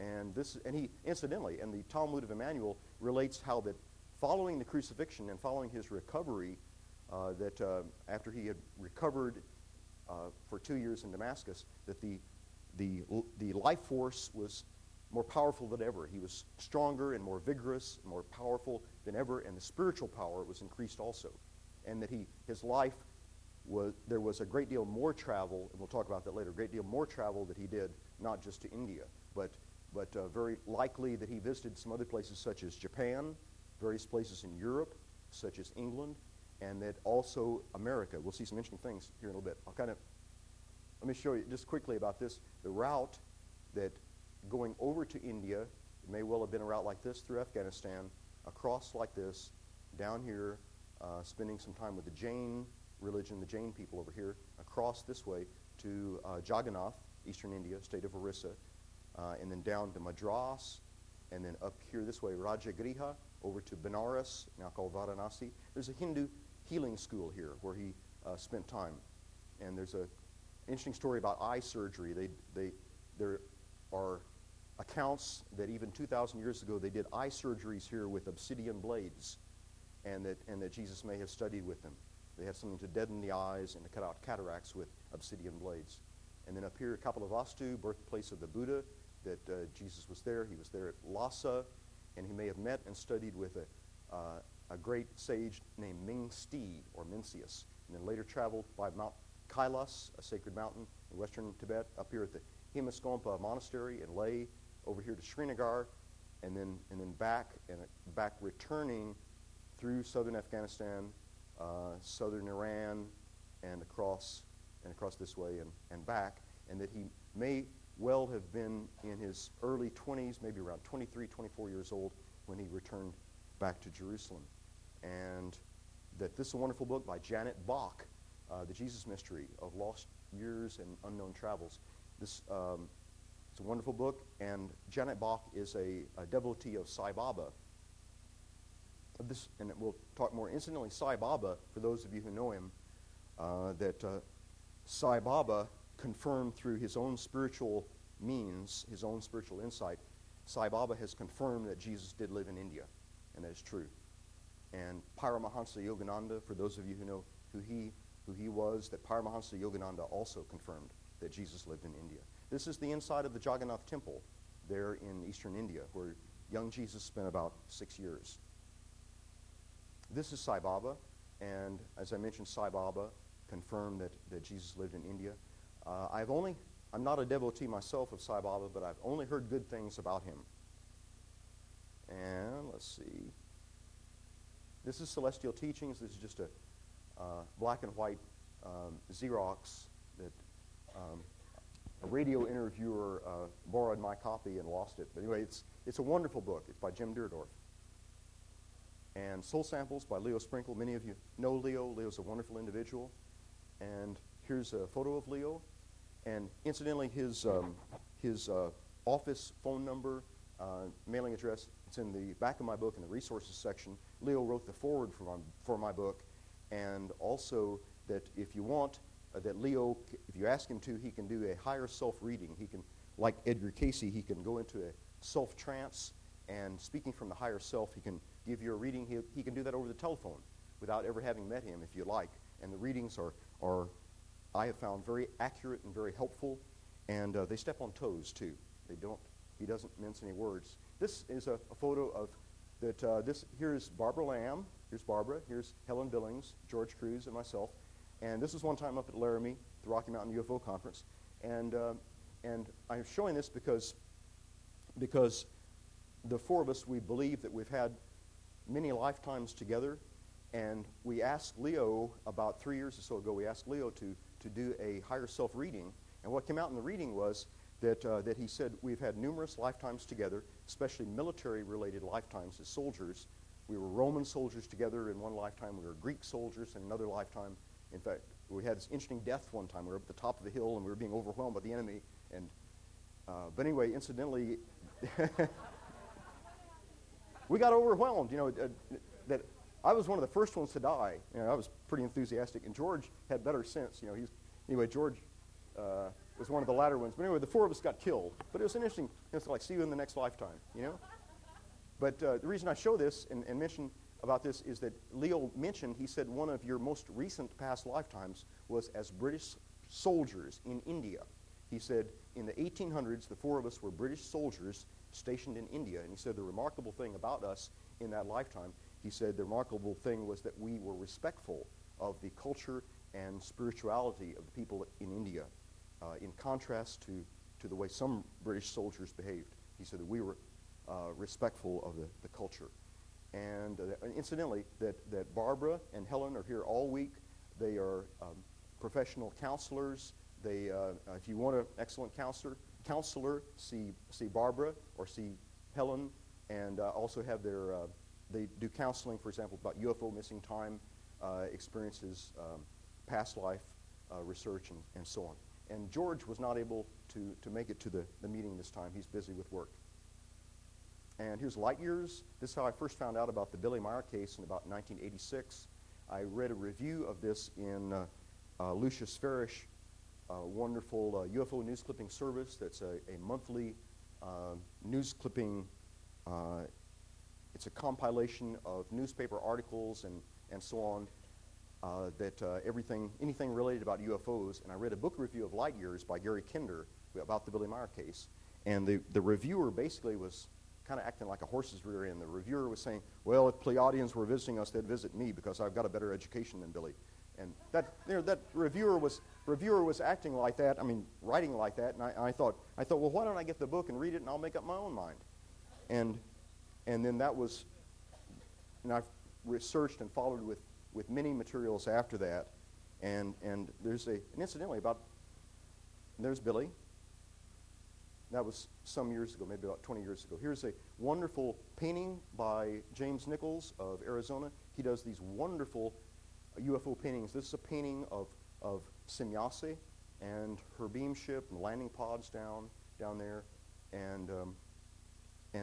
And he incidentally, and the Talmud of Jmmanuel relates how that following the crucifixion and following his recovery, that after he had recovered for 2 years in Damascus, that the life force was more powerful than ever. He was stronger and more vigorous, more powerful than ever, and the spiritual power was increased also. And that his life there was a great deal more travel, and we'll talk about that later, a great deal more travel that he did, not just to India, but very likely that he visited some other places such as Japan, various places in Europe, such as England, and that also America. We'll see some interesting things here in a little bit. Let me show you just quickly about this. The route that going over to India, it may well have been a route like this through Afghanistan, across like this, down here, spending some time with the Jain religion, the Jain people over here, across this way to Jagannath, eastern India, state of Orissa, and then down to Madras, and then up here this way, Rajagriha, over to Benares, now called Varanasi. There's a Hindu healing school here where he spent time. And there's an interesting story about eye surgery. There are accounts that even 2,000 years ago they did eye surgeries here with obsidian blades, and that Jesus may have studied with them. They had something to deaden the eyes and to cut out cataracts with obsidian blades. And then up here, Kapilavastu, birthplace of the Buddha, that Jesus was there. He was there at Lhasa, and he may have met and studied with a great sage named Mingsti, or Mencius, and then later traveled by Mount Kailas, a sacred mountain in western Tibet, up here at the Himaskompa Monastery in Leh, over here to Srinagar, and then back returning through southern Afghanistan, southern Iran, and across this way and back, and that he may well have been in his early 20s, maybe around 23, 24 years old, when he returned back to Jerusalem. And that this is a wonderful book by Janet Bach, The Jesus Mystery of Lost Years and Unknown Travels. This it's a wonderful book, and Janet Bach is a devotee of Sai Baba. And we'll talk more. Incidentally, Sai Baba, for those of you who know him, that Sai Baba confirmed through his own spiritual means, his own spiritual insight, Sai Baba has confirmed that Jesus did live in India, and that is true. And Paramahansa Yogananda, for those of you who know who he was, that Paramahansa Yogananda also confirmed that Jesus lived in India. This is the inside of the Jagannath Temple there in eastern India, where young Jesus spent about 6 years. This is Sai Baba, and as I mentioned, Sai Baba confirmed that Jesus lived in India. I'm not a devotee myself of Sai Baba, but I've only heard good things about him. And let's see. This is Celestial Teachings. This is just a black and white Xerox that a radio interviewer borrowed my copy and lost it. But anyway, it's a wonderful book. It's by Jim Deardorff. And Soul Samples by Leo Sprinkle. Many of you know Leo. Leo's a wonderful individual. And here's a photo of Leo. And incidentally, his office phone number, mailing address, it's in the back of my book in the resources section. Leo wrote the foreword for my book. And also that if you want, that Leo, if you ask him to, he can do a higher self-reading. He can, like Edgar Casey, he can go into a self-trance, and speaking from the higher self, he can give you a reading. He can do that over the telephone without ever having met him, if you like. And the readings are I have found, very accurate and very helpful, and they step on toes, too. He doesn't mince any words. This is a photo of here's Barbara Lamb, here's Barbara, here's Helen Billings, George Cruz, and myself. And this was one time up at Laramie, the Rocky Mountain UFO Conference. And I'm showing this because the four of us, we believe that we've had many lifetimes together. And we asked Leo about 3 years or so ago, we asked Leo to do a higher self reading. And what came out in the reading was that he said we've had numerous lifetimes together, especially military-related lifetimes as soldiers. We were Roman soldiers together in one lifetime. We were Greek soldiers in another lifetime. In fact, we had this interesting death one time. We were up at the top of the hill, and we were being overwhelmed by the enemy. And but anyway, incidentally, we got overwhelmed. That I was one of the first ones to die. I was pretty enthusiastic, and George had better sense. George was one of the latter ones. But anyway, the four of us got killed. But it was an interesting. It's like see you in the next lifetime. But the reason I show this and mention about this is that Leo mentioned, he said one of your most recent past lifetimes was as British soldiers in India. He said in the 1800s, the four of us were British soldiers stationed in India. And he said the remarkable thing about us in that lifetime, he said the remarkable thing was that we were respectful of the culture and spirituality of the people in India, in contrast to the way some British soldiers behaved. He said that we were respectful of the culture. And incidentally, that Barbara and Helen are here all week. They are professional counselors. They, if you want an excellent counselor, see Barbara or see Helen, and also have their, they do counseling, for example, about UFO missing time experiences, past life research, and so on. And George was not able to make it to the meeting this time. He's busy with work. And here's light years. This is how I first found out about the Billy Meier case in about 1986. I read a review of this in Lucius Farish, wonderful UFO news clipping service that's a monthly news clipping. It's a compilation of newspaper articles and so on that anything related about UFOs. And I read a book review of Light Years by Gary Kinder about the Billy Meier case. And the reviewer basically was kind of acting like a horse's rear end. The reviewer was saying, well, if Pleiadians were visiting us, they'd visit me because I've got a better education than Billy. And that reviewer was acting like that, writing like that, and I thought, well, why don't I get the book and read it, and I'll make up my own mind. And then that was, and I've researched and followed with many materials after that, and there's and incidentally, there's Billy. That was some years ago, maybe about 20 years ago. Here's a wonderful painting by James Nichols of Arizona. He does these wonderful UFO paintings. This is a painting of Semyase and her beam ship and landing pods down there. And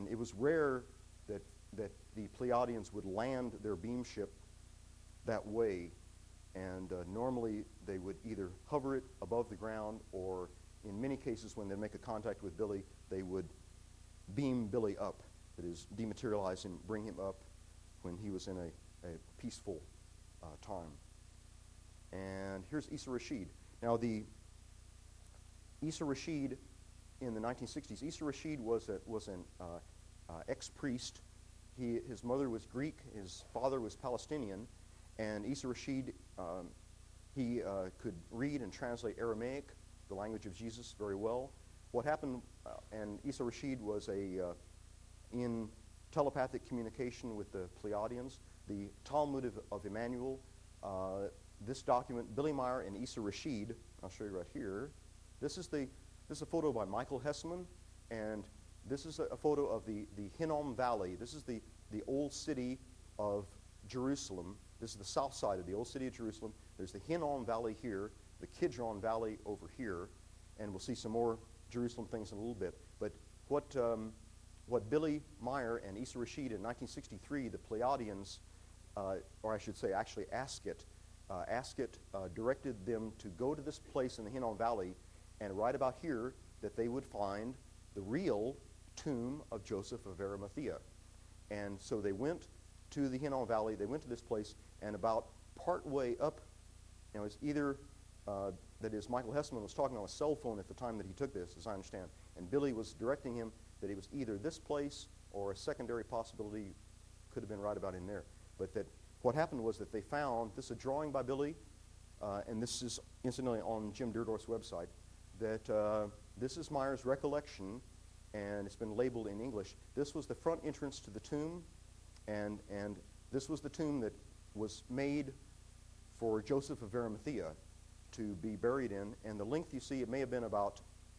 it was rare that the Pleiadians would land their beam ship that way. And normally they would either hover it above the ground, or in many cases when they make a contact with Billy, they would beam Billy up, that is, dematerialize him, bring him up when he was in a peaceful time. And here's Issa Rashid. Now, the Issa Rashid in the 1960s, Issa Rashid was an ex-priest. His mother was Greek, his father was Palestinian, and Issa Rashid, he could read and translate Aramaic, the language of Jesus, very well. What happened, and Issa Rashid was in telepathic communication with the Pleiadians. The Talmud of Jmmanuel, this document, Billy Meier and Issa Rashid, I'll show you right here. This is a photo by Michael Hessman, and this is a photo of the Hinnom Valley. This is the old city of Jerusalem. This is the south side of the old city of Jerusalem. There's the Hinnom Valley here, the Kidron Valley over here, and we'll see some more Jerusalem things in a little bit. But what Billy Meier and Issa Rashid in 1963, the Pleiadians, or I should say actually Asket directed them to go to this place in the Hinnom Valley, and right about here that they would find the real tomb of Joseph of Arimathea. And so they went to the Hinnom Valley, they went to this place, and about part way up, it was either, that is, Michael Hessman was talking on a cell phone at the time that he took this, as I understand, and Billy was directing him that it was either this place or a secondary possibility could have been right about in there. But that what happened was that they found, this is a drawing by Billy, and this is incidentally on Jim Deerdorf's website, that this is Meier's recollection, and it's been labeled in English. This was the front entrance to the tomb, and this was the tomb that was made for Joseph of Arimathea to be buried in, and the length you see, it may have been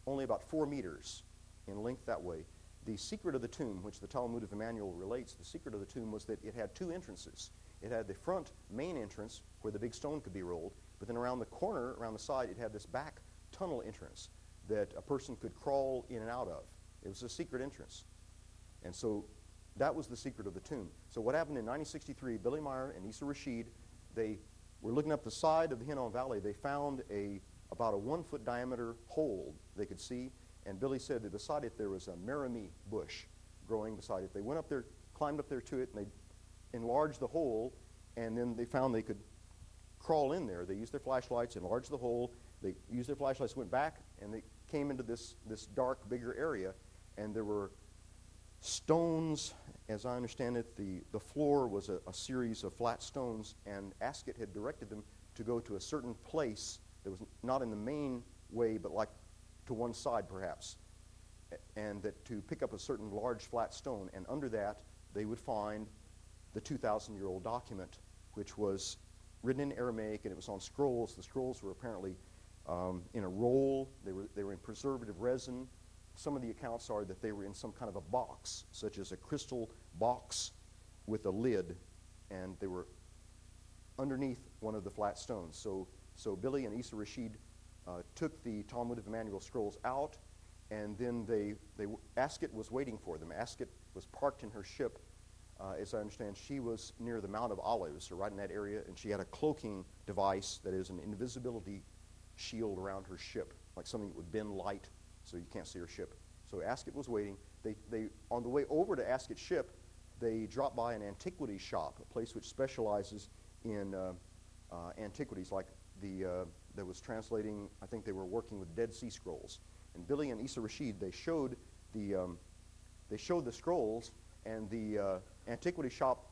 only about 4 meters in length that way. The secret of the tomb, which the Talmud of Jmmanuel relates, the secret of the tomb was that it had 2 entrances. It had the front main entrance where the big stone could be rolled, but then around the corner, around the side, it had this back tunnel entrance that a person could crawl in and out of. It was a secret entrance. And so that was the secret of the tomb. So what happened in 1963, Billy Meier and Issa Rashid, they were looking up the side of the Hinnom Valley. They found about a 1-foot diameter hole they could see, and Billy said that beside it there was a marimi bush growing beside it. They went up there, climbed up there to it, and they enlarged the hole, and then they found they could crawl in there. They used their flashlights, enlarged the hole. They used their flashlights, went back, and they came into this dark, bigger area, and there were stones. As I understand it, the floor was a series of flat stones, and Ascot had directed them to go to a certain place that was not in the main way, but like to one side perhaps, and that to pick up a certain large flat stone, and under that they would find the 2,000-year-old document, which was written in Aramaic, and it was on scrolls. The scrolls were apparently in a roll. They were in preservative resin. Some of the accounts are that they were in some kind of a box, such as a crystal box with a lid, and they were underneath one of the flat stones. So Billy and Issa Rashid took the Talmud of Jmmanuel scrolls out, and then Ascot was waiting for them. Ascot was parked in her ship. As I understand, she was near the Mount of Olives, so right in that area, and she had a cloaking device that is an invisibility shield around her ship, like something that would bend light so you can't see her ship. So Ascot was waiting. They on the way over to Ascot's ship, they dropped by an antiquities shop, a place which specializes in antiquities, like that was translating. I think they were working with Dead Sea Scrolls. And Billy and Issa Rashid, they showed the scrolls, and the antiquity shop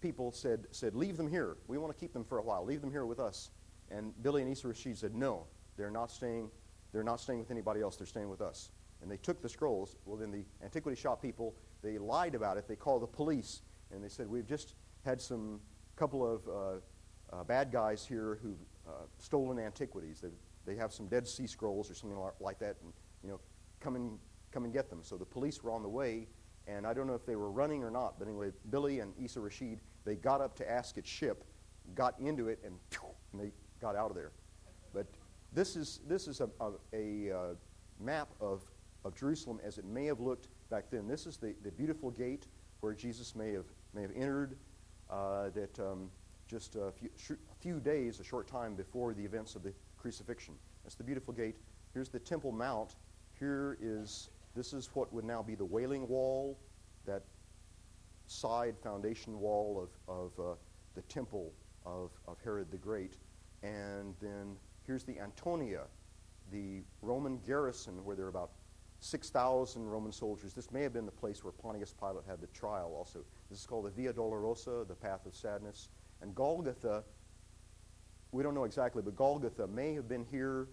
people said, leave them here. We want to keep them for a while. Leave them here with us. And Billy and Issa Rashid said, no, they're not staying with anybody else. They're staying with us. And they took the scrolls. Well, then the antiquity shop people, they lied about it. They called the police, and they said, we've just had some couple of bad guys here who've stolen antiquities. They have some Dead Sea Scrolls or something like that, and come and get them. So the police were on the way, and I don't know if they were running or not, but anyway, Billy and Issa Rashid, they got up to Ascot's ship, got into it, and they got out of there. But this is a map of Jerusalem as it may have looked back then. This is the beautiful gate where Jesus may have entered. Just a few days, a short time before the events of the crucifixion. That's the beautiful gate. Here's the Temple Mount. This is what would now be the Wailing Wall, that side foundation wall of the temple of Herod the Great. And then here's the Antonia, the Roman garrison, where there are about 6,000 Roman soldiers. This may have been the place where Pontius Pilate had the trial also. This is called the Via Dolorosa, the Path of Sadness. And Golgotha, we don't know exactly, but Golgotha may have been here.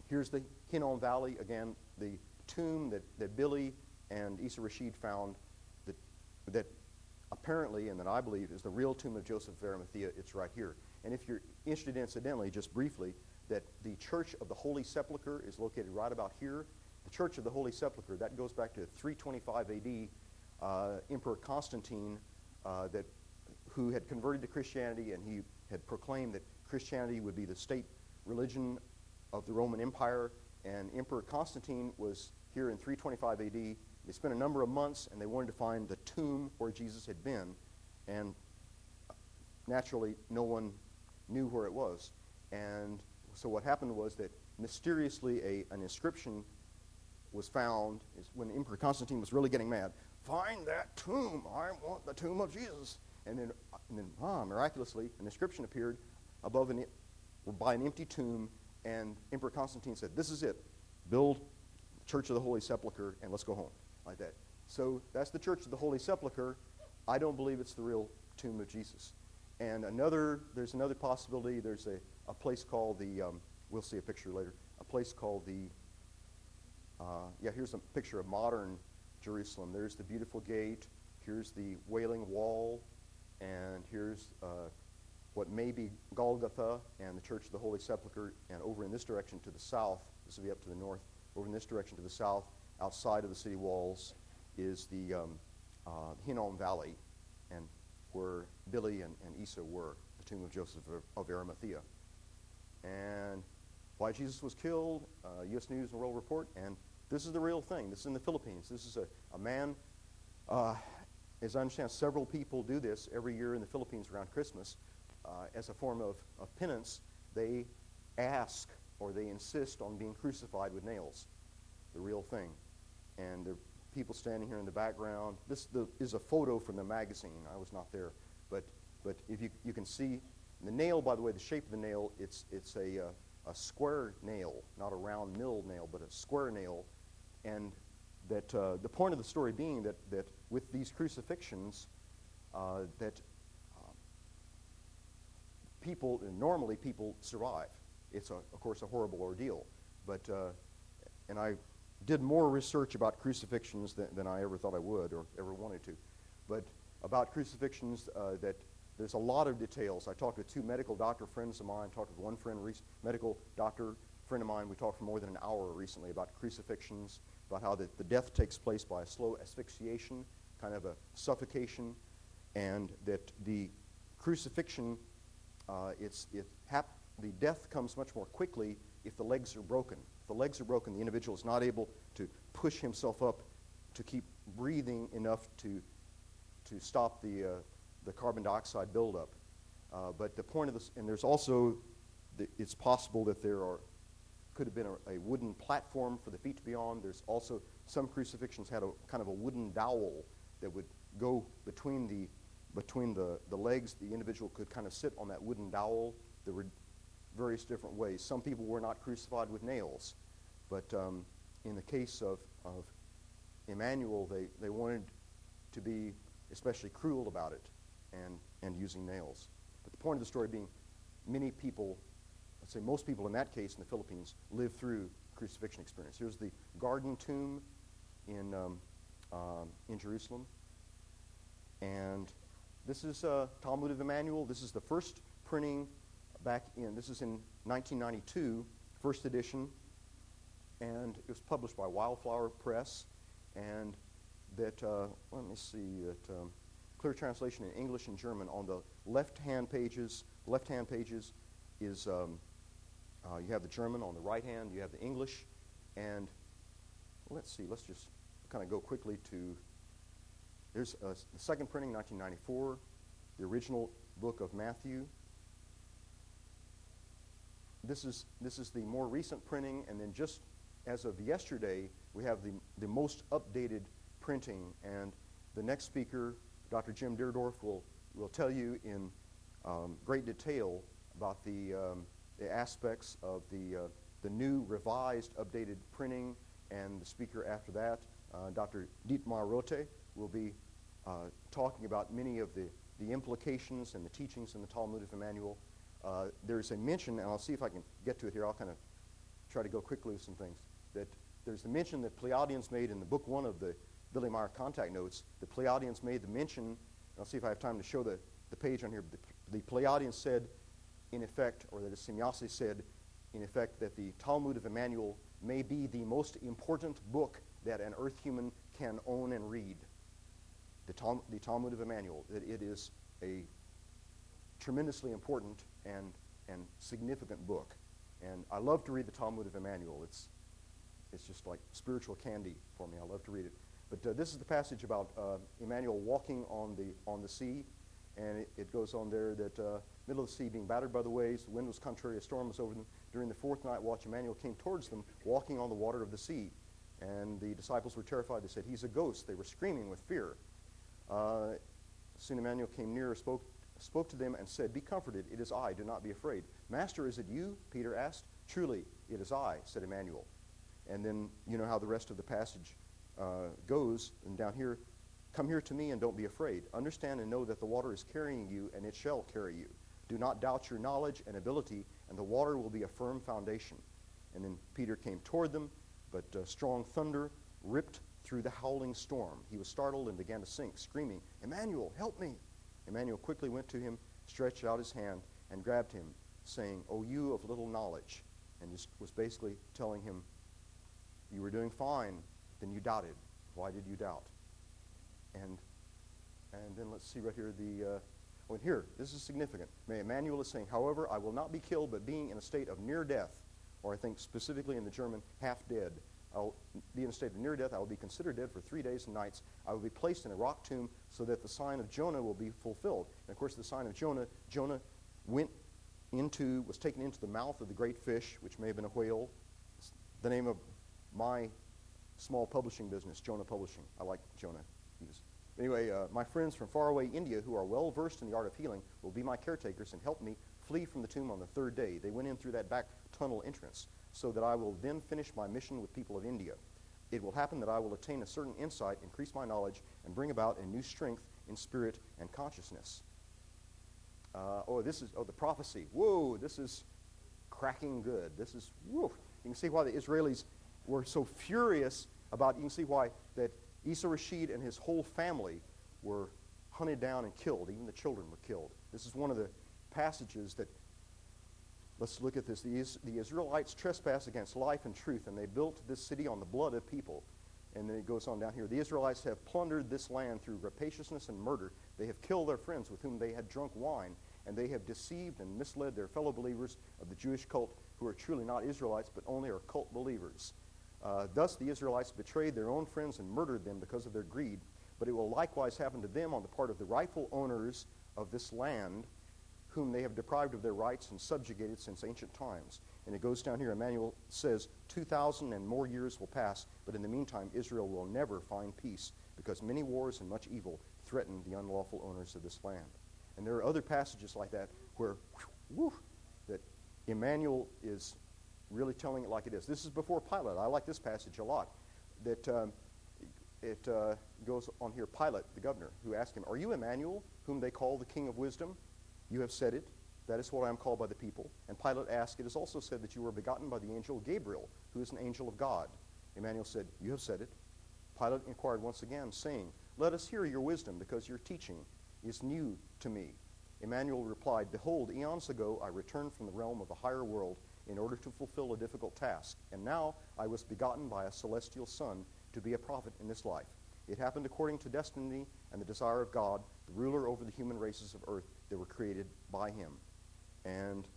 Here's the Hinnom Valley, again, the tomb that Billy and Issa Rashid found that apparently, and that I believe, is the real tomb of Joseph of Arimathea. It's right here. And if you're interested, incidentally, just briefly, that the Church of the Holy Sepulchre is located right about here. The Church of the Holy Sepulchre, that goes back to 325 AD. Emperor Constantine, who had converted to Christianity, and he had proclaimed that Christianity would be the state religion of the Roman Empire. And Emperor Constantine was here in 325 AD. They spent a number of months, and they wanted to find the tomb where Jesus had been. And naturally, no one knew where it was. And so what happened was that mysteriously an inscription was found when Emperor Constantine was really getting mad. Find that tomb. I want the tomb of Jesus. And then miraculously, an inscription appeared above by an empty tomb, and Emperor Constantine said, this is it. Build the Church of the Holy Sepulchre, and let's go home, like that. So that's the Church of the Holy Sepulchre. I don't believe it's the real tomb of Jesus. And there's another possibility. There's a place called the, we'll see a picture later, a place called the, here's a picture of modern Jerusalem. There's the beautiful gate. Here's the Wailing Wall. And here's what may be Golgotha and the Church of the Holy Sepulchre. And over in this direction to the south, this will be up to the north, over in this direction to the south, outside of the city walls, is the Hinnom Valley, and where Billy and Esau were, the tomb of Joseph of Arimathea. And why Jesus was killed, U.S. News and World Report, and this is the real thing. This is in the Philippines. This is a man, as I understand, several people do this every year in the Philippines around Christmas. As a form of penance, they ask or they insist on being crucified with nails, the real thing. And there are people standing here in the background. This is a photo from the magazine. I was not there. But if you can see the nail, by the way, the shape of the nail, it's a square nail, not a round milled nail, but a square nail. And that the point of the story being that with these crucifixions, normally people survive. It's, of course, a horrible ordeal. But, and I did more research about crucifixions than I ever thought I would or ever wanted to. But about crucifixions, that there's a lot of details. I talked with two medical doctor friends of mine, talked with one medical doctor friend of mine. We talked for more than an hour recently about crucifixions, about how the death takes place by a slow asphyxiation, kind of a suffocation, and that the crucifixion, the death comes much more quickly if the legs are broken. If the legs are broken, the individual is not able to push himself up to keep breathing enough to stop the carbon dioxide buildup. But the point of this, and there's also, it's possible that could have been a wooden platform for the feet to be on. There's also, some crucifixions had a kind of a wooden dowel that would go between the legs. The individual could kind of sit on that wooden dowel. There were various different ways. Some people were not crucified with nails, but in the case of Emmanuel, they wanted to be especially cruel about it and using nails. But the point of the story being, many people, let's say most people in that case in the Philippines, lived through crucifixion experience. Here's the Garden Tomb in Jerusalem, and this is Talmud of Jmmanuel. This is the first printing this is in 1992, first edition, and it was published by Wildflower Press, and that, let me see, clear translation in English and German. On the left-hand pages is, you have the German. On the right hand, you have the English, and let's just kind of go quickly to, there's the second printing, 1994, the original book of Matthew. This is the more recent printing, and then just as of yesterday, we have the most updated printing. And the next speaker, Dr. Jim Deerdorf, will tell you in great detail about the aspects of the new revised, updated printing. And the speaker after that, Dr. Dietmar Rote, will be talking about many of the implications and the teachings in the Talmud of Jmmanuel. There's a mention, and I'll see if I can get to it here. I'll kind of try to go quickly with some things. That there's the mention that Pleiadians made in the book 1 of the Billy Meier contact notes. The Pleiadians made the mention, and I'll see if I have time to show the page on here. The Pleiadians said, in effect, or that Semyasi said, in effect, that the Talmud of Jmmanuel may be the most important book that an earth human can own and read. The Talmud of Jmmanuel, that it is a tremendously important and significant book. And I love to read the Talmud of Jmmanuel. It's just like spiritual candy for me. I love to read it. But this is the passage about Emmanuel walking on the sea, and it goes on there that middle of the sea being battered by the waves, the wind was contrary, a storm was over them. During the fourth night watch, Emmanuel came towards them, walking on the water of the sea. And the disciples were terrified. They said, "He's a ghost." They were screaming with fear. Soon Emmanuel came near, spoke to them and said, "Be comforted, it is I, do not be afraid." "Master, is it you?" Peter asked. "Truly, it is I," said Emmanuel. And then you know how the rest of the passage goes. And down here, Come here to me and don't be afraid. Understand and know that the water is carrying you, and it shall carry you. Do not doubt your knowledge and ability, and the water will be a firm foundation. And then Peter came toward them, but strong thunder ripped through the howling storm. He was startled and began to sink, screaming, Emmanuel, help me. Emmanuel quickly went to him, stretched out his hand, and grabbed him, saying, O you of little knowledge, and just was basically telling him, you were doing fine, then you doubted. Why did you doubt? And then let's see right here, here, this is significant. Emmanuel is saying, however, I will not be killed, but being in a state of near death, or I think specifically in the German, half dead. I'll be in a state of near death. I will be considered dead for 3 days and nights. I will be placed in a rock tomb so that the sign of Jonah will be fulfilled. And of course, the sign of Jonah was taken into the mouth of the great fish, which may have been a whale. It's the name of my small publishing business, Jonah Publishing. I like Jonah. Anyway, my friends from faraway India who are well versed in the art of healing will be my caretakers and help me flee from the tomb on the 3rd day. They went in through that back tunnel entrance, so that I will then finish my mission with people of India. It will happen that I will attain a certain insight, increase my knowledge, and bring about a new strength in spirit and consciousness. The prophecy. Whoa, this is cracking good. This is, whoa. You can see why the Israelis were so furious about, you can see why that Isa Rashid and his whole family were hunted down and killed. Even the children were killed. This is one of the passages that, let's look at this. The Israelites trespassed against life and truth, and they built this city on the blood of people. And then it goes on down here. The Israelites have plundered this land through rapaciousness and murder. They have killed their friends with whom they had drunk wine, and they have deceived and misled their fellow believers of the Jewish cult, who are truly not Israelites, but only are cult believers. Thus the Israelites betrayed their own friends and murdered them because of their greed. But it will likewise happen to them on the part of the rightful owners of this land, whom they have deprived of their rights and subjugated since ancient times. And it goes down here, Emmanuel says, 2,000 and more years will pass, but in the meantime Israel will never find peace, because many wars and much evil threaten the unlawful owners of this land. And there are other passages like that where, that Emmanuel is really telling it like it is. This is before Pilate. I like this passage a lot. That it goes on here, Pilate, the governor, who asked him, are you Emmanuel, whom they call the King of Wisdom? You have said it. That is what I am called by the people. And Pilate asked, it is also said that you were begotten by the angel Gabriel, who is an angel of God. Emmanuel said, you have said it. Pilate inquired once again, saying, let us hear your wisdom, because your teaching is new to me. Emmanuel replied, behold, eons ago I returned from the realm of the higher world in order to fulfill a difficult task. And now I was begotten by a celestial son to be a prophet in this life. It happened according to destiny and the desire of God, the ruler over the human races of earth that were created by him. And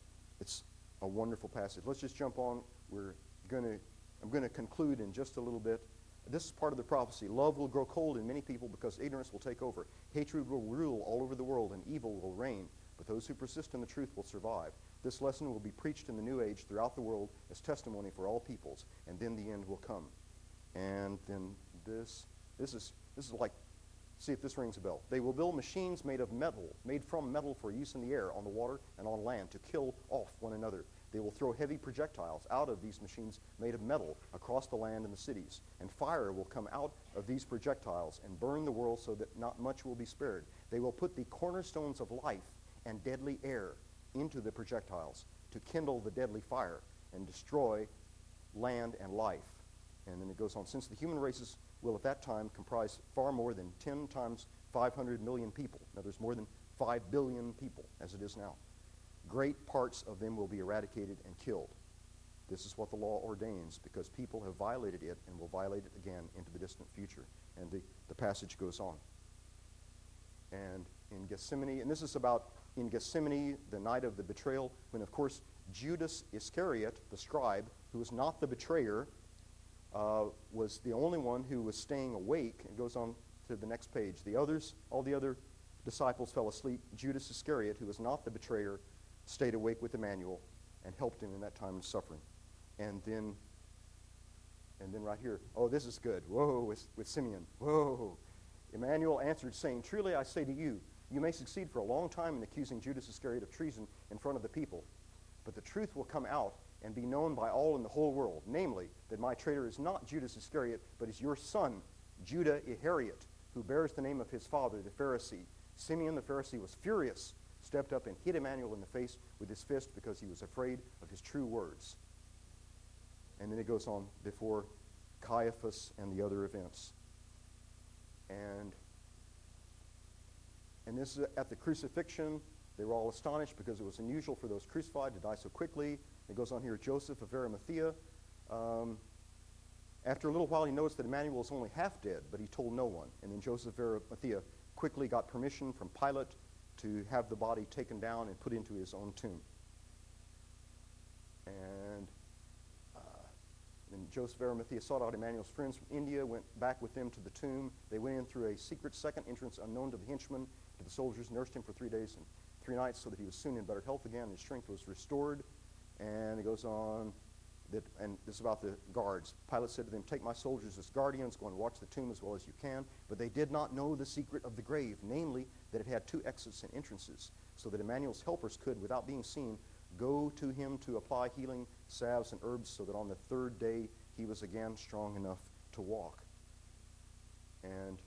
it's a wonderful passage. Let's just jump on. I'm going to conclude in just a little bit. This is part of the prophecy. Love will grow cold in many people because ignorance will take over. Hatred will rule all over the world, and evil will reign. But those who persist in the truth will survive. This lesson will be preached in the new age throughout the world as testimony for all peoples, and then the end will come. And then this is like, see if this rings a bell. They will build machines made from metal for use in the air, on the water, and on land to kill off one another. They will throw heavy projectiles out of these machines made of metal across the land and the cities. And fire will come out of these projectiles and burn the world so that not much will be spared. They will put the cornerstones of life and deadly air into the projectiles to kindle the deadly fire and destroy land and life. And then it goes on, since the human races will at that time comprise far more than 10 times 500 million people. Now there's more than 5 billion people as it is now. Great parts of them will be eradicated and killed. This is what the law ordains, because people have violated it and will violate it again into the distant future. And the passage goes on. And in Gethsemane, and this is about in Gethsemane, the night of the betrayal, when of course Judas Iscariot, the scribe, who was not the betrayer, was the only one who was staying awake. It goes on to the next page. All the other disciples fell asleep. Judas Iscariot, who was not the betrayer, stayed awake with Emmanuel and helped him in that time of suffering. And then right here, oh, this is good. Whoa, with Simeon. Whoa. Emmanuel answered, saying, truly I say to you, you may succeed for a long time in accusing Judas Iscariot of treason in front of the people. But the truth will come out and be known by all in the whole world, namely, that my traitor is not Judas Iscariot, but is your son, Judah Iscariot, who bears the name of his father, the Pharisee. Simeon the Pharisee was furious, stepped up and hit Emmanuel in the face with his fist because he was afraid of his true words. And then it goes on before Caiaphas and the other events. And this is at the crucifixion. They were all astonished because it was unusual for those crucified to die so quickly. It goes on here, Joseph of Arimathea. After a little while, he noticed that Emmanuel was only half dead, but he told no one. And then Joseph of Arimathea quickly got permission from Pilate to have the body taken down and put into his own tomb. And then Joseph of Arimathea sought out Emmanuel's friends from India, went back with them to the tomb. They went in through a secret second entrance unknown to the henchmen, to the soldiers, nursed him for 3 days and 3 nights so that he was soon in better health again. His strength was restored. And it goes on, and this is about the guards. Pilate said to them, "Take my soldiers as guardians, go and watch the tomb as well as you can." But they did not know the secret of the grave, namely that it had 2 exits and entrances, so that Emmanuel's helpers could, without being seen, go to him to apply healing salves and herbs, so that on the 3rd day he was again strong enough to walk. And,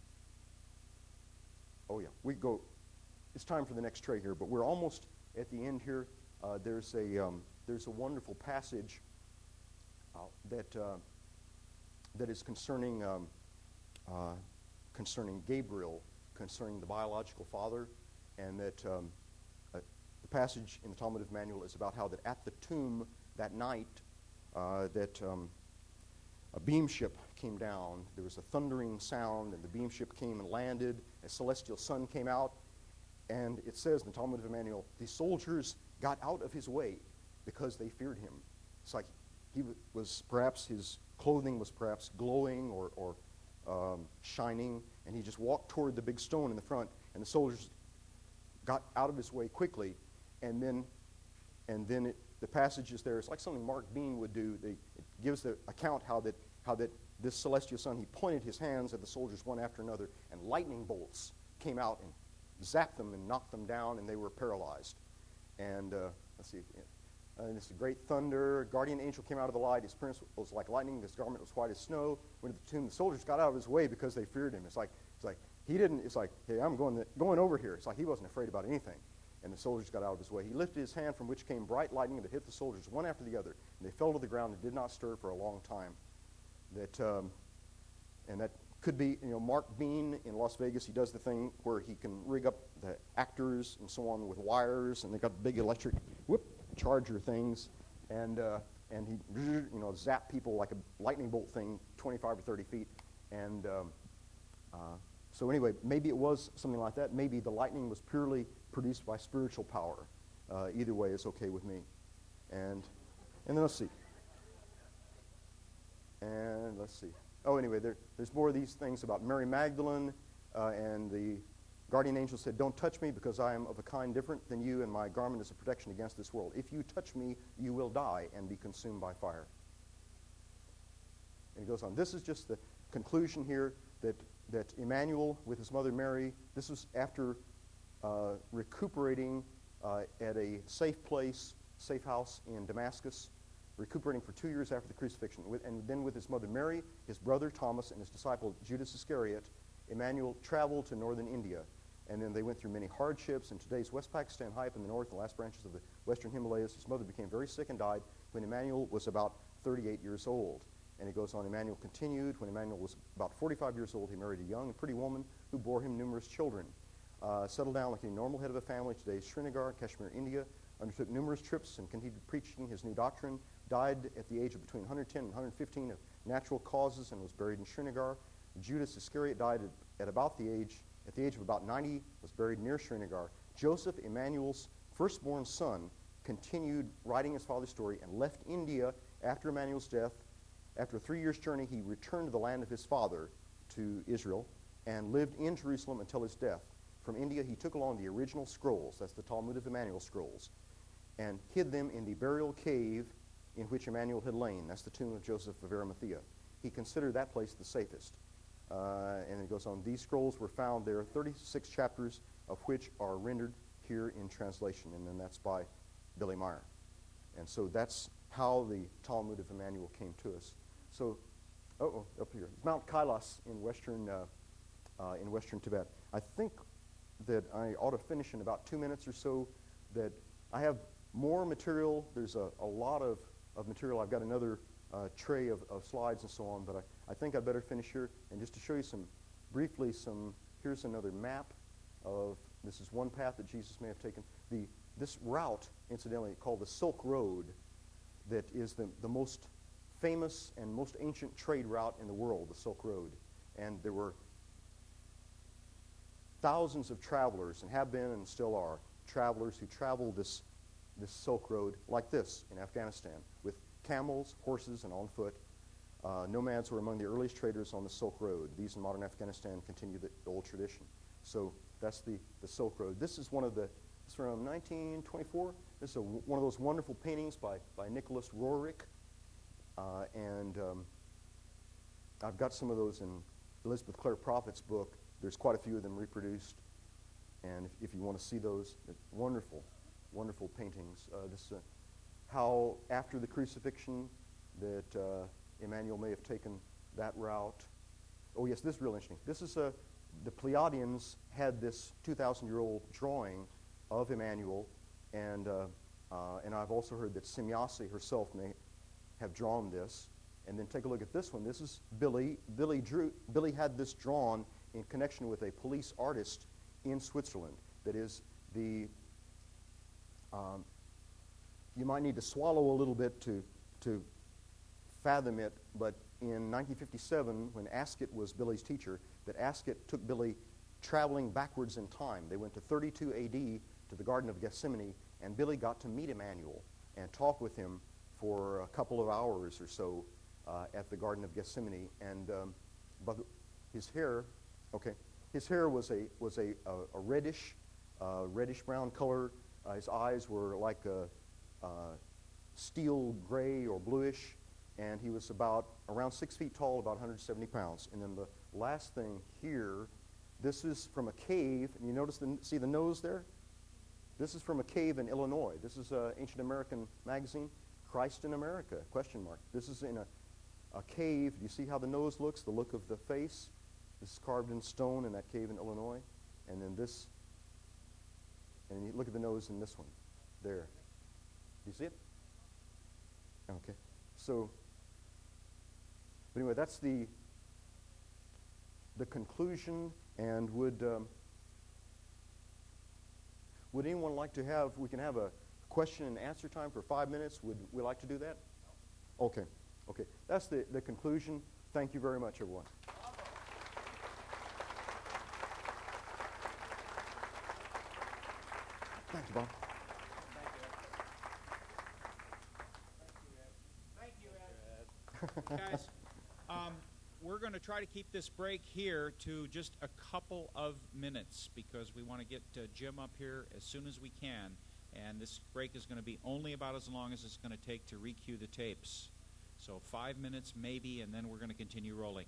oh yeah, we go, it's time for the next tray here, but we're almost at the end here. There's a wonderful passage that is concerning Gabriel, concerning the biological father, and that the passage in the Talmud Jmmanuel is about how that at the tomb that night that a beam ship came down. There was a thundering sound, and the beam ship came and landed. A celestial sun came out, and it says in the Talmud Jmmanuel, the soldiers got out of his way because they feared him. It's like he was perhaps, his clothing was perhaps glowing or shining, and he just walked toward the big stone in the front, and the soldiers got out of his way quickly, and then the passage is there. It's like something Mark Bean would do. It gives the account how that this celestial son, he pointed his hands at the soldiers one after another, and lightning bolts came out and zapped them and knocked them down, and they were paralyzed. And let's see. And this great thunder. Guardian angel came out of the light. His appearance was like lightning. His garment was white as snow. Went to the tomb. The soldiers got out of his way because they feared him. It's like he didn't. It's like, hey, I'm going over here. It's like he wasn't afraid about anything. And the soldiers got out of his way. He lifted his hand from which came bright lightning that hit the soldiers one after the other, and they fell to the ground and did not stir for a long time. And that could be, Mark Bean in Las Vegas. He does the thing where he can rig up the actors and so on with wires, and they got big electric charger things, and he zap people like a lightning bolt thing, 25 or 30 feet, and so anyway, maybe it was something like that. Maybe the lightning was purely produced by spiritual power. Either way is okay with me. And then let's see. Oh, anyway, there's more of these things about Mary Magdalene, and the guardian angel said, "Don't touch me, because I am of a kind different than you, and my garment is a protection against this world. If you touch me, you will die and be consumed by fire." And it goes on. This is just the conclusion here that Emmanuel with his mother Mary, this was after recuperating at a safe place, safe house in Damascus, recuperating for 2 years after the crucifixion. And then with his mother Mary, his brother Thomas, and his disciple Judas Iscariot, Emmanuel traveled to northern India. And then they went through many hardships. In today's West Pakistan, high up in the north, the last branches of the western Himalayas, his mother became very sick and died when Emmanuel was about 38 years old. And it goes on, Emmanuel continued. When Emmanuel was about 45 years old, he married a young and pretty woman who bore him numerous children. Settled down like a normal head of a family. Today's Srinagar, Kashmir, India. Undertook numerous trips and continued preaching his new doctrine. Died at the age of between 110 and 115 of natural causes and was buried in Srinagar. Judas Iscariot died at the age of about 90, was buried near Srinagar. Joseph, Emmanuel's firstborn son, continued writing his father's story and left India after Emmanuel's death. After a 3 years' journey, he returned to the land of his father, to Israel, and lived in Jerusalem until his death. From India, he took along the original scrolls, that's the Talmud Jmmanuel scrolls, and hid them in the burial cave in which Emmanuel had lain. That's the tomb of Joseph of Arimathea. He considered that place the safest. And it goes on, these scrolls were found there, 36 chapters of which are rendered here in translation, and then that's by Billy Meier. And so that's how the Talmud of Jmmanuel came to us. So, up here, Mount Kailas in western in western Tibet. I think that I ought to finish in about 2 minutes or so. That I have more material. There's a lot of material. I've got another tray of slides and so on, but I think I'd better finish here. And just to show you briefly, here's another map of, this is one path that Jesus may have taken. This route, incidentally, called the Silk Road, that is the most famous and most ancient trade route in the world, the Silk Road. And there were thousands of travelers, and have been and still are, travelers who traveled this Silk Road like this in Afghanistan, with camels, horses, and on foot. Nomads were among the earliest traders on the Silk Road. These in modern Afghanistan continue the old tradition. So that's the Silk Road. This is it's from 1924. This is one of those wonderful paintings by Nicholas Roerich. And I've got some of those in Elizabeth Clare Prophet's book. There's quite a few of them reproduced. And if you want to see those, wonderful, wonderful paintings. This is how, after the crucifixion, that Emmanuel may have taken that route. Oh, yes, this is real interesting. This is the Pleiadians had this 2,000-year-old drawing of Emmanuel, and I've also heard that Semjase herself may have drawn this. And then take a look at this one. This is Billy. Billy had this drawn in connection with a police artist in Switzerland. That is, you might need to swallow a little bit to fathom it, but in 1957, when Ascot was Billy's teacher, that Ascot took Billy traveling backwards in time. They went to 32 A.D. to the Garden of Gethsemane, and Billy got to meet Emmanuel and talk with him for a couple of hours or so at the Garden of Gethsemane. And but his hair was a reddish brown color. His eyes were like a steel gray or bluish, and he was around 6 feet tall, about 170 pounds. And then the last thing here, this is from a cave, and you see the nose there? This is from a cave in Illinois. This is an ancient American magazine, Christ in America, question mark. This is in a cave. Do you see how the nose looks, the look of the face? This is carved in stone in that cave in Illinois. And then this, and you look at the nose in this one, there. Do you see it? Okay. So, but anyway, that's the conclusion. And would anyone like to have, we can have a question and answer time for 5 minutes. Would we like to do that? Okay. Okay. That's the conclusion. Thank you very much, everyone. Thank you, Bob. Thank you, Ed. Guys, we're going to try to keep this break here to just a couple of minutes because we want to get Jim up here as soon as we can. And this break is going to be only about as long as it's going to take to re-cue the tapes. So 5 minutes maybe, and then we're going to continue rolling.